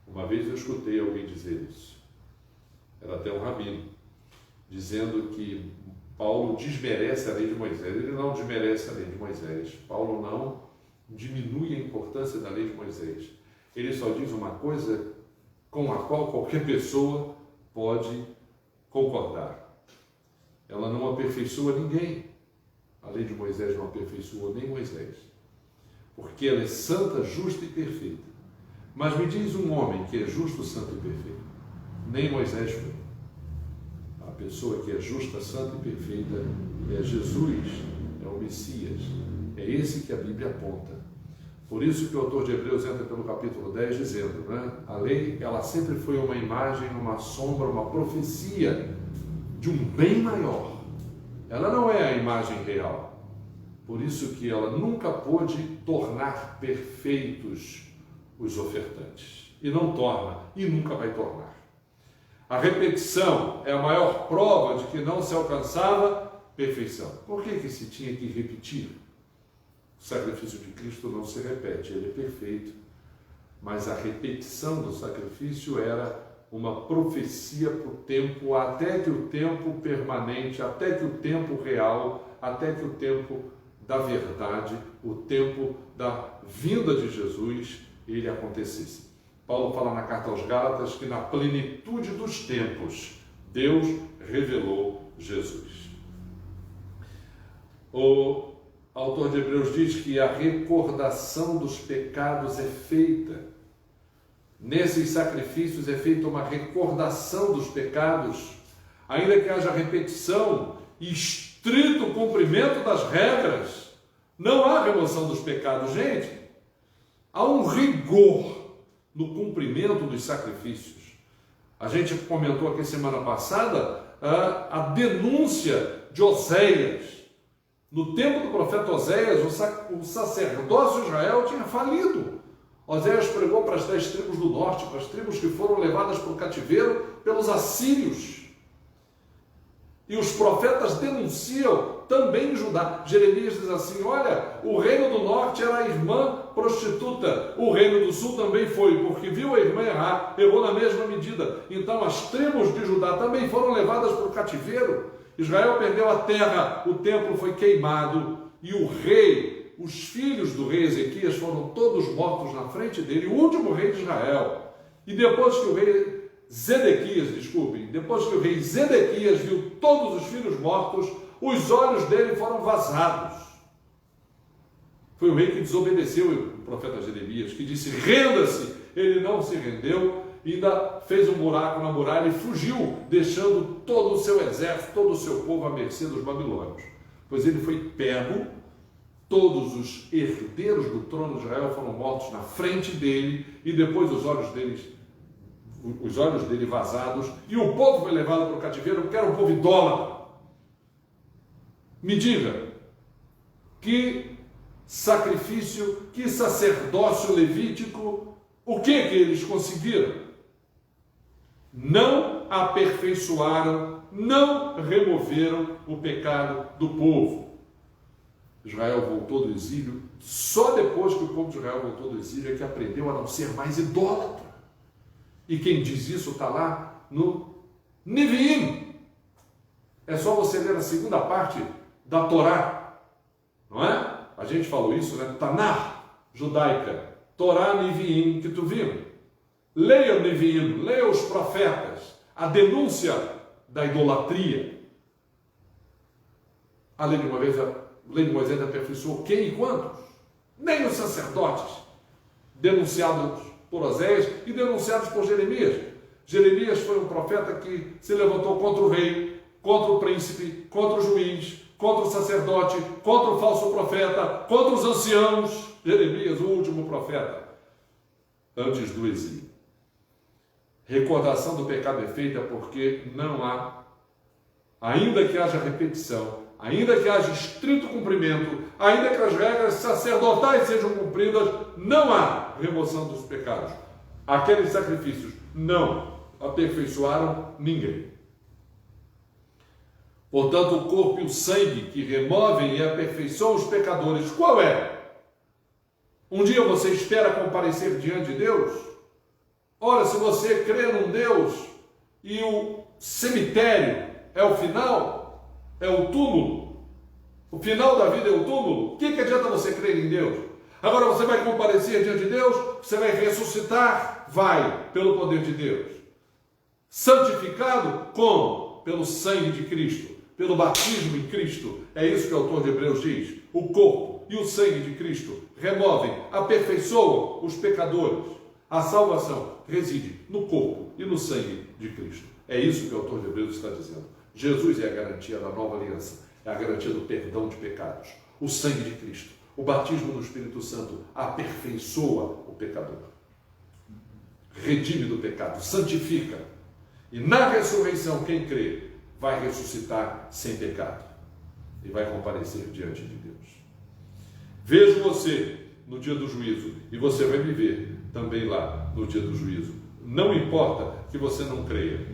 Uma vez eu escutei alguém dizer isso. Era até um rabino, dizendo que Paulo desmerece a lei de Moisés. Ele não desmerece a lei de Moisés. Paulo não diminui a importância da lei de Moisés. Ele só diz uma coisa com a qual qualquer pessoa pode concordar. Ela não aperfeiçoa ninguém. A lei de Moisés não aperfeiçoou nem Moisés, porque ela é santa, justa e perfeita. Mas me diz um homem que é justo, santo e perfeito. Nem Moisés foi. A pessoa que é justa, santa e perfeita é Jesus, é o Messias. É esse que a Bíblia aponta. Por isso que o autor de Hebreus entra pelo capítulo 10 dizendo, a lei, ela sempre foi uma imagem, uma sombra, uma profecia de um bem maior. Ela não é a imagem real. Por isso que ela nunca pôde tornar perfeitos os ofertantes. E não torna, e nunca vai tornar. A repetição é a maior prova de que não se alcançava perfeição. Por que se tinha que repetir? O sacrifício de Cristo não se repete, ele é perfeito. Mas a repetição do sacrifício era uma profecia para o tempo, até que o tempo permanente, até que o tempo real, até que o tempo da verdade, o tempo da vinda de Jesus, ele acontecesse. Paulo fala na carta aos Gálatas que na plenitude dos tempos, Deus revelou Jesus. O autor de Hebreus diz que a recordação dos pecados é feita. Nesses sacrifícios é feita uma recordação dos pecados, ainda que haja repetição e estrito cumprimento das regras, não há remoção dos pecados. Gente, há um rigor no cumprimento dos sacrifícios. A gente comentou aqui semana passada a denúncia de Oséias. No tempo do profeta Oséias, o sacerdócio de Israel tinha falido. Oséias pregou para as 10 tribos do norte, para as tribos que foram levadas para o cativeiro pelos assírios. E os profetas denunciam também em Judá. Jeremias diz assim, olha, o reino do norte era a irmã prostituta, o reino do sul também foi, porque viu a irmã errar, errou na mesma medida. Então as tribos de Judá também foram levadas para o cativeiro. Israel perdeu a terra, o templo foi queimado, e o rei, os filhos do rei Ezequias foram todos mortos na frente dele, o último rei de Israel. E depois que o rei depois que o rei Zedequias viu todos os filhos mortos, os olhos dele foram vazados. Foi o rei que desobedeceu o profeta Jeremias, que disse, renda-se. Ele não se rendeu, ainda fez um buraco na muralha e fugiu, deixando todo o seu exército, todo o seu povo à mercê dos babilônios. Pois ele foi pego, todos os herdeiros do trono de Israel foram mortos na frente dele, e depois os olhos dele vazados, e o povo foi levado para o cativeiro, porque era um povo idólatra. Me diga, que sacrifício, que sacerdócio levítico, o que eles conseguiram? Não aperfeiçoaram, não removeram o pecado do povo. Israel voltou do exílio, só depois que o povo de Israel voltou do exílio é que aprendeu a não ser mais idólatra. E quem diz isso está lá no Neviim. É só você ler a segunda parte da Torá, não é? A gente falou isso, né? Tanakh judaica, Torá, Neviim, Ketuvim. Leia o Neviim, leia os profetas, a denúncia da idolatria. A lei de Moisés aperfeiçoou quem e quantos? Nem os sacerdotes, denunciados por Oséias e denunciados por Jeremias. Jeremias foi um profeta que se levantou contra o rei, contra o príncipe, contra o juiz, contra o sacerdote, contra o falso profeta, contra os anciãos. Jeremias, o último profeta, antes do exílio. Recordação do pecado é feita porque não há, ainda que haja repetição, ainda que haja estrito cumprimento, ainda que as regras sacerdotais sejam cumpridas, não há remoção dos pecados. Aqueles sacrifícios não aperfeiçoaram ninguém. Portanto, o corpo e o sangue que removem e aperfeiçoam os pecadores, qual é? Um dia você espera comparecer diante de Deus? Ora, se você crê num Deus e o cemitério é o final, é o túmulo, o final da vida é o túmulo, o que adianta você crer em Deus? Agora você vai comparecer diante de Deus, você vai ressuscitar? Vai, pelo poder de Deus. Santificado? Como? Pelo sangue de Cristo, pelo batismo em Cristo. É isso que o autor de Hebreus diz. O corpo e o sangue de Cristo removem, aperfeiçoam os pecadores. A salvação reside no corpo e no sangue de Cristo. É isso que o autor de Hebreus está dizendo. Jesus é a garantia da nova aliança, é a garantia do perdão de pecados. O sangue de Cristo, o batismo no Espírito Santo aperfeiçoa o pecador. Redime do pecado, santifica. E na ressurreição, quem crê vai ressuscitar sem pecado e vai comparecer diante de Deus. Vejo você no dia do juízo e você vai me ver também lá no dia do juízo. Não importa que você não creia.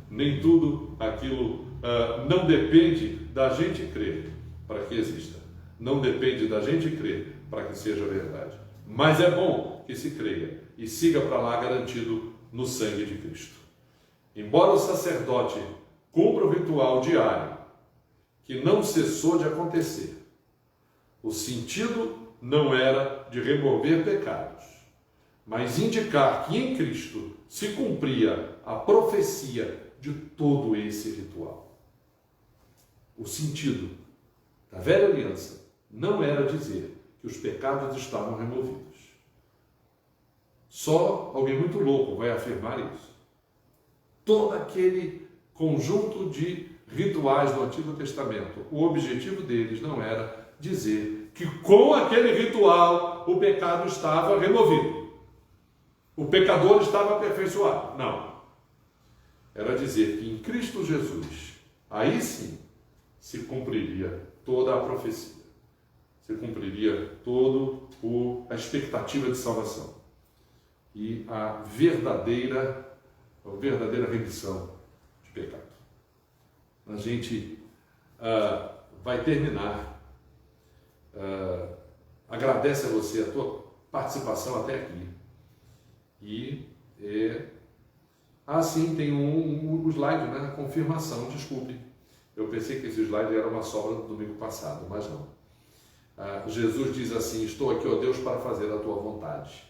Nem tudo aquilo não depende da gente crer para que exista. Não depende da gente crer para que seja verdade. Mas é bom que se creia e siga para lá garantido no sangue de Cristo. Embora o sacerdote cumpra o ritual diário, que não cessou de acontecer, o sentido não era de remover pecados, mas indicar que em Cristo se cumpria a profecia de todo esse ritual. O sentido da velha aliança não era dizer que os pecados estavam removidos. Só alguém muito louco vai afirmar isso. Todo aquele conjunto de rituais do Antigo Testamento, o objetivo deles não era dizer que com aquele ritual o pecado estava removido, o pecador estava aperfeiçoado. Não. Era dizer que em Cristo Jesus, aí sim, se cumpriria toda a profecia, se cumpriria toda a expectativa de salvação e a verdadeira remissão de pecado. A gente vai terminar. Agradece a você a tua participação até aqui. E sim, tem um slide, né? A confirmação, desculpe. Eu pensei que esse slide era uma sobra do domingo passado, mas não. Jesus diz assim: estou aqui, ó Deus, para fazer a tua vontade.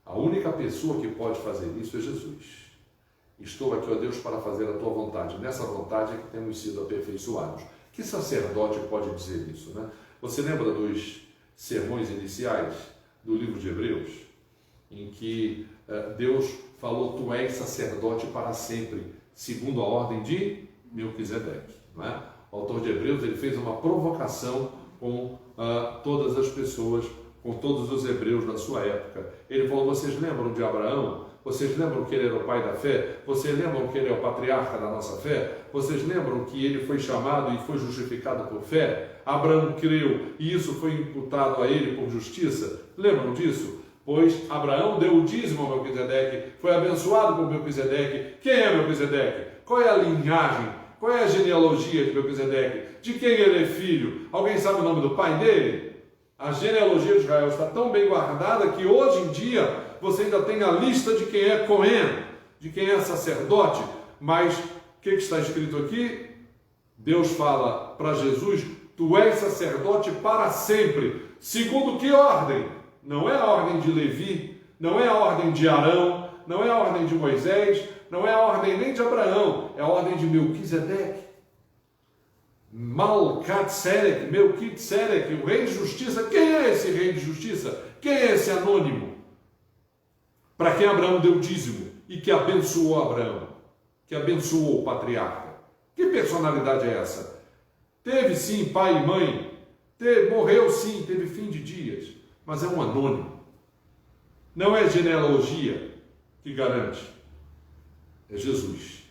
A única pessoa que pode fazer isso é Jesus. Estou aqui, ó Deus, para fazer a tua vontade. Nessa vontade é que temos sido aperfeiçoados. Que sacerdote pode dizer isso, né? Você lembra dos sermões iniciais do livro de Hebreus? Em que Deus falou: tu és sacerdote para sempre, segundo a ordem de Melquisedeque, não é? O autor de Hebreus ele fez uma provocação com todas as pessoas, com todos os hebreus da sua época. Ele falou: vocês lembram de Abraão? Vocês lembram que ele era o pai da fé? Vocês lembram que ele é o patriarca da nossa fé? Vocês lembram que ele foi chamado e foi justificado por fé? Abraão creu e isso foi imputado a ele por justiça. Lembram disso? Pois Abraão deu o dízimo a Melquisedeque, foi abençoado por Melquisedeque. Quem é Melquisedeque? Qual é a linhagem? Qual é a genealogia de Melquisedeque? De quem ele é filho? Alguém sabe o nome do pai dele? A genealogia de Israel está tão bem guardada que hoje em dia você ainda tem a lista de quem é Cohen, de quem é sacerdote. Mas o que está escrito aqui? Deus fala para Jesus: tu és sacerdote para sempre. Segundo que ordem? Não é a ordem de Levi, não é a ordem de Arão, não é a ordem de Moisés, não é a ordem nem de Abraão, é a ordem de Melquisedeque. Melquisedeque, o rei de justiça. Quem é esse rei de justiça? Quem é esse anônimo? Para quem Abraão deu dízimo e que abençoou Abraão, que abençoou o patriarca. Que personalidade é essa? Teve sim pai e mãe, morreu sim, teve fim de dias, mas é um anônimo. Não é genealogia que garante, é Jesus.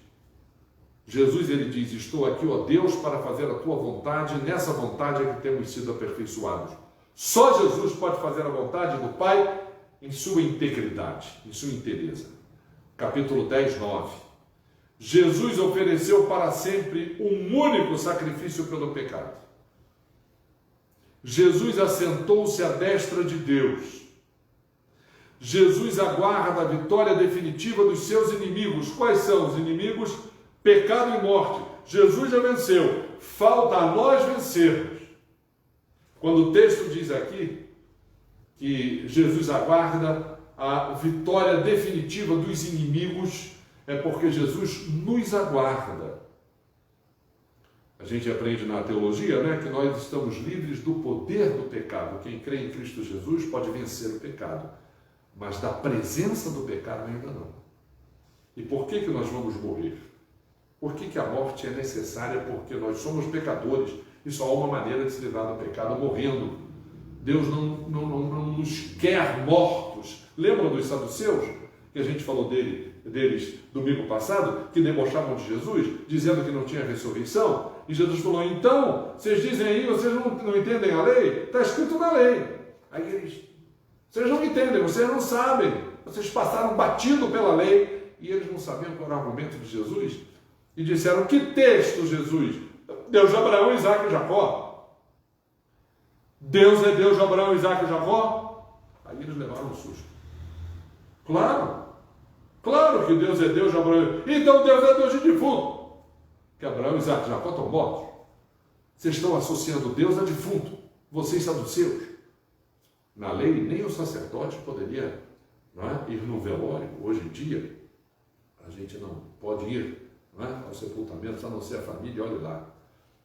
Jesus, ele diz: estou aqui, ó Deus, para fazer a tua vontade, e nessa vontade é que temos sido aperfeiçoados. Só Jesus pode fazer a vontade do Pai em sua integridade, em sua inteireza. Capítulo 10, 9. Jesus ofereceu para sempre um único sacrifício pelo pecado. Jesus assentou-se à destra de Deus. Jesus aguarda a vitória definitiva dos seus inimigos. Quais são os inimigos? Pecado e morte. Jesus já venceu. Falta a nós vencermos. Quando o texto diz aqui que Jesus aguarda a vitória definitiva dos inimigos, é porque Jesus nos aguarda. A gente aprende na teologia, né, que nós estamos livres do poder do pecado. Quem crê em Cristo Jesus pode vencer o pecado, mas da presença do pecado ainda não. E por que nós vamos morrer? Por que a morte é necessária? Porque nós somos pecadores e só há uma maneira de se livrar do pecado: morrendo. Deus não nos quer mortos. Lembram dos saduceus, que a gente falou deles domingo passado, que debochavam de Jesus, dizendo que não tinha ressurreição? E Jesus falou: então, vocês dizem aí, vocês não entendem a lei? Está escrito na lei. Aí eles: vocês não entendem, vocês não sabem, vocês passaram batido pela lei. E eles não sabiam qual era o argumento de Jesus. E disseram: que texto, Jesus? Deus de Abraão, Isaac e Jacó. Deus é Deus de Abraão, Isaac e Jacó? Aí eles levaram um susto. Claro que Deus é Deus de Abraão. Então Deus é Deus de defunto. Que Abraão, Isaac e Jacó estão mortos. Vocês estão associando Deus a defunto. Vocês saduceus. Na lei, nem o sacerdote poderia, ir no velório. Hoje em dia, a gente não pode ir, ao sepultamento, a não ser a família. Olha lá,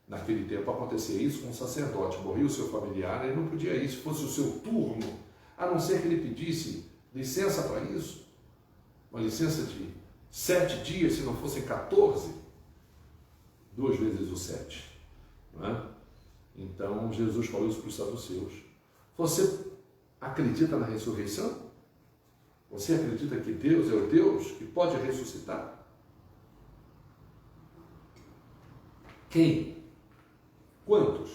naquele tempo acontecia isso com o sacerdote. Morria o seu familiar, ele não podia ir. Se fosse o seu turno, a não ser que ele pedisse licença para isso, uma licença de 7 dias, se não fossem 14, 2 vezes o 7. Então, Jesus falou isso para os saduceus. Você acredita na ressurreição? Você acredita que Deus é o Deus que pode ressuscitar? Quem? Quantos?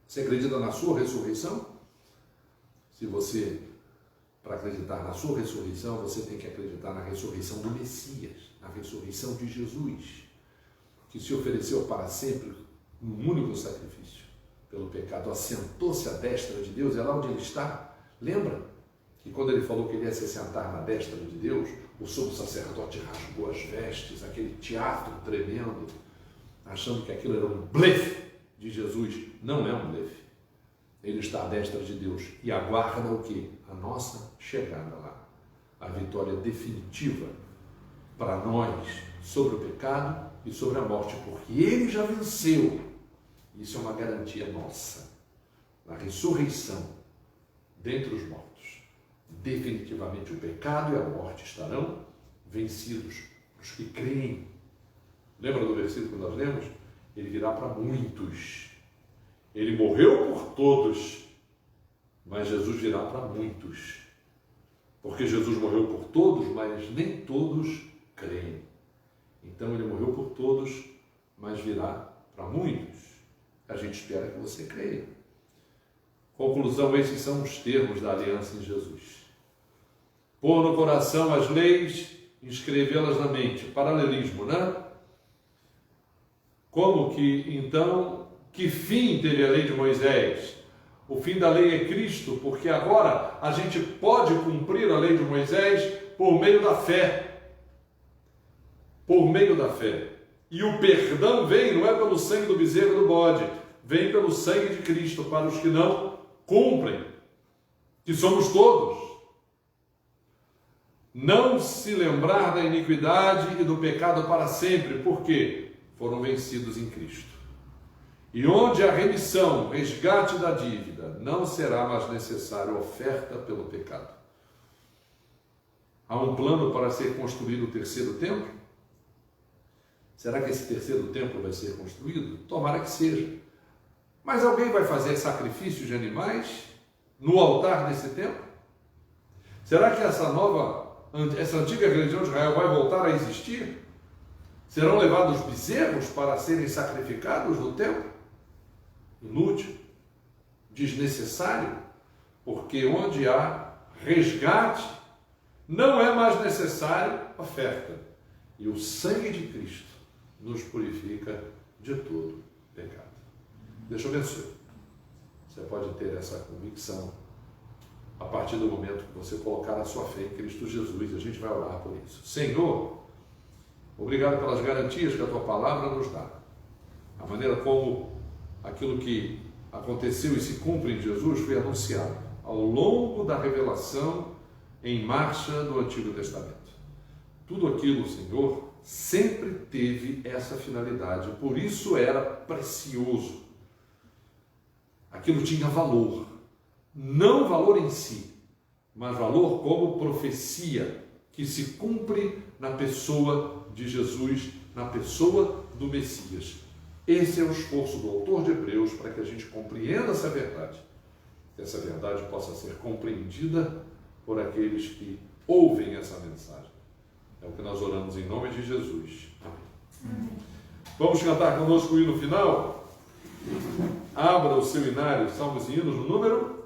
Você acredita na sua ressurreição? Se você, para acreditar na sua ressurreição, você tem que acreditar na ressurreição do Messias, na ressurreição de Jesus, que se ofereceu para sempre um único sacrifício pelo pecado, assentou-se à destra de Deus. É lá onde ele está. Lembra que quando ele falou que ele ia se sentar na destra de Deus, o sumo sacerdote rasgou as vestes, aquele teatro tremendo, achando que aquilo era um blefe de Jesus. Não é um blefe. Ele está à destra de Deus e aguarda o quê? A nossa chegada lá. A vitória definitiva para nós sobre o pecado e sobre a morte, porque ele já venceu. Isso é uma garantia nossa. Na ressurreição, dentre os mortos, definitivamente o pecado e a morte estarão vencidos. Os que creem. Lembra do versículo que nós lemos? Ele virá para muitos. Ele morreu por todos, mas Jesus virá para muitos. Porque Jesus morreu por todos, mas nem todos creem. Então ele morreu por todos, mas virá para muitos. A gente espera que você creia. Conclusão, esses são os termos da aliança em Jesus. Pôr no coração as leis, inscrevê-las na mente. Paralelismo, né? Como que, então, que fim teve a lei de Moisés? O fim da lei é Cristo, porque agora a gente pode cumprir a lei de Moisés por meio da fé. Por meio da fé. E o perdão vem, não é pelo sangue do bezerro e do bode, vem pelo sangue de Cristo para os que não cumprem, que somos todos. Não se lembrar da iniquidade e do pecado para sempre, porque foram vencidos em Cristo. E onde a remissão, resgate da dívida, não será mais necessária oferta pelo pecado. Há um plano para ser construído o terceiro templo? Será que esse terceiro templo vai ser construído? Tomara que seja. Mas alguém vai fazer sacrifício de animais no altar desse templo? Será que essa antiga religião de Israel vai voltar a existir? Serão levados bezerros para serem sacrificados no templo? Inútil, desnecessário, porque onde há resgate, não é mais necessário oferta. E o sangue de Cristo nos purifica de todo pecado. Deixa eu vencer. Você pode ter essa convicção a partir do momento que você colocar a sua fé em Cristo Jesus. A gente vai orar por isso. Senhor, obrigado pelas garantias que a Tua palavra nos dá. A maneira como aquilo que aconteceu e se cumpre em Jesus foi anunciado ao longo da revelação em marcha do Antigo Testamento. Tudo aquilo, Senhor, sempre teve essa finalidade, por isso era precioso. Aquilo tinha valor, não valor em si, mas valor como profecia que se cumpre na pessoa de Jesus, na pessoa do Messias. Esse é o esforço do autor de Hebreus para que a gente compreenda essa verdade, que essa verdade possa ser compreendida por aqueles que ouvem essa mensagem. É o que nós oramos em nome de Jesus. Amém. Vamos cantar conosco o hino final? Abra o seu inário, Salmos e Hinos, no número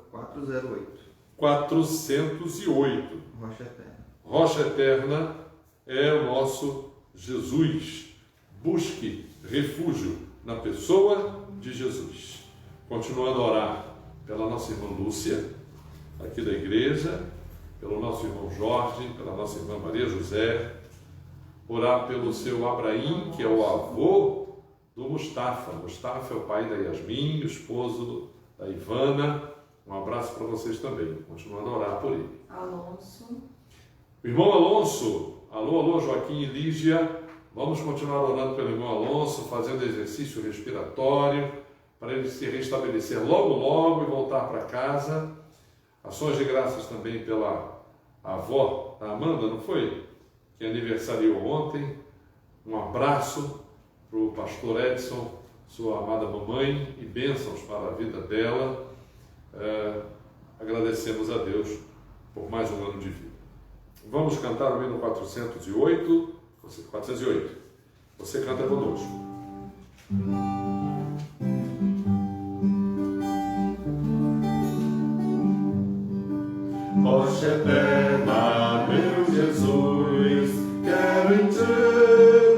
408. Rocha Eterna. Rocha Eterna é o nosso Jesus. Busque refúgio na pessoa de Jesus. Continuando a orar pela nossa irmã Lúcia, aqui da igreja, pelo nosso irmão Jorge, pela nossa irmã Maria José, orar pelo seu Abraim, que é o avô do Mustafa. Mustafa é o pai da Yasmin, o esposo da Ivana. Um abraço para vocês também. Continuando a orar por ele. Alonso. O irmão Alonso, alô, Joaquim e Lígia. Vamos continuar orando pelo irmão Alonso, fazendo exercício respiratório, para ele se restabelecer logo e voltar para casa. Ações de graças também pela avó da Amanda, não foi? Que aniversariou ontem. Um abraço para o pastor Edson, sua amada mamãe, e bênçãos para a vida dela. Agradecemos a Deus por mais um ano de vida. Vamos cantar o hino 408. 408. Você canta conosco. Rocha eterna, meu Jesus, quero em Ti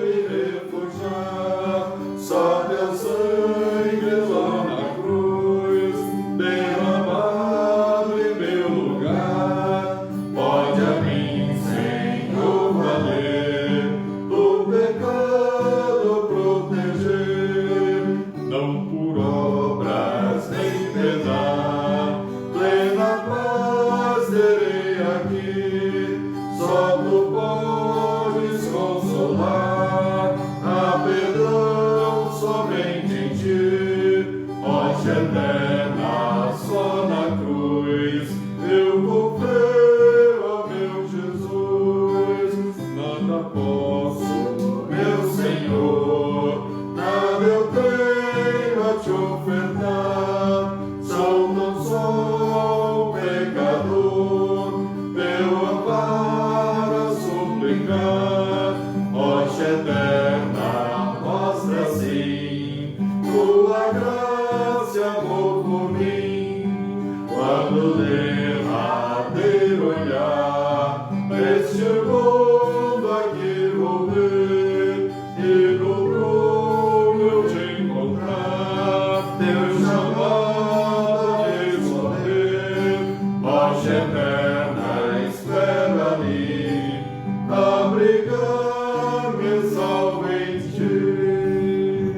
me refugiar. Só Teu sangue lá na cruz, derramado em meu lugar, pode a mim, Senhor, valer, do pecado proteger, não por obras nem pesar, plena paz terei aqui, só Tu podes consolar, há perdão somente em Ti, rocha eterna, só na cruz, eu confio ao meu Jesus, nada posso, meu Senhor, nada eu tenho a Te ofertar, sou tão só um pecador, Teu amparo a suplicar, rocha eterna, mostra assim Tua graça e amor por mim, quando derradeiro olhar este mundo aqui vou ver, e no prumo eu Te encontrar, Teu chamado a responder, rocha eterna, espero ali, abrigar-me salvo em Ti.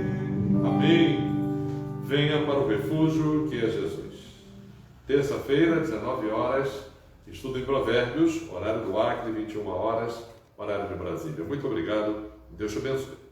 Amém. Venha para o refúgio que é Jesus. Terça-feira, 19 horas, estudo em Provérbios, horário do Acre, 21 horas, horário de Brasília. Muito obrigado. Deus te abençoe.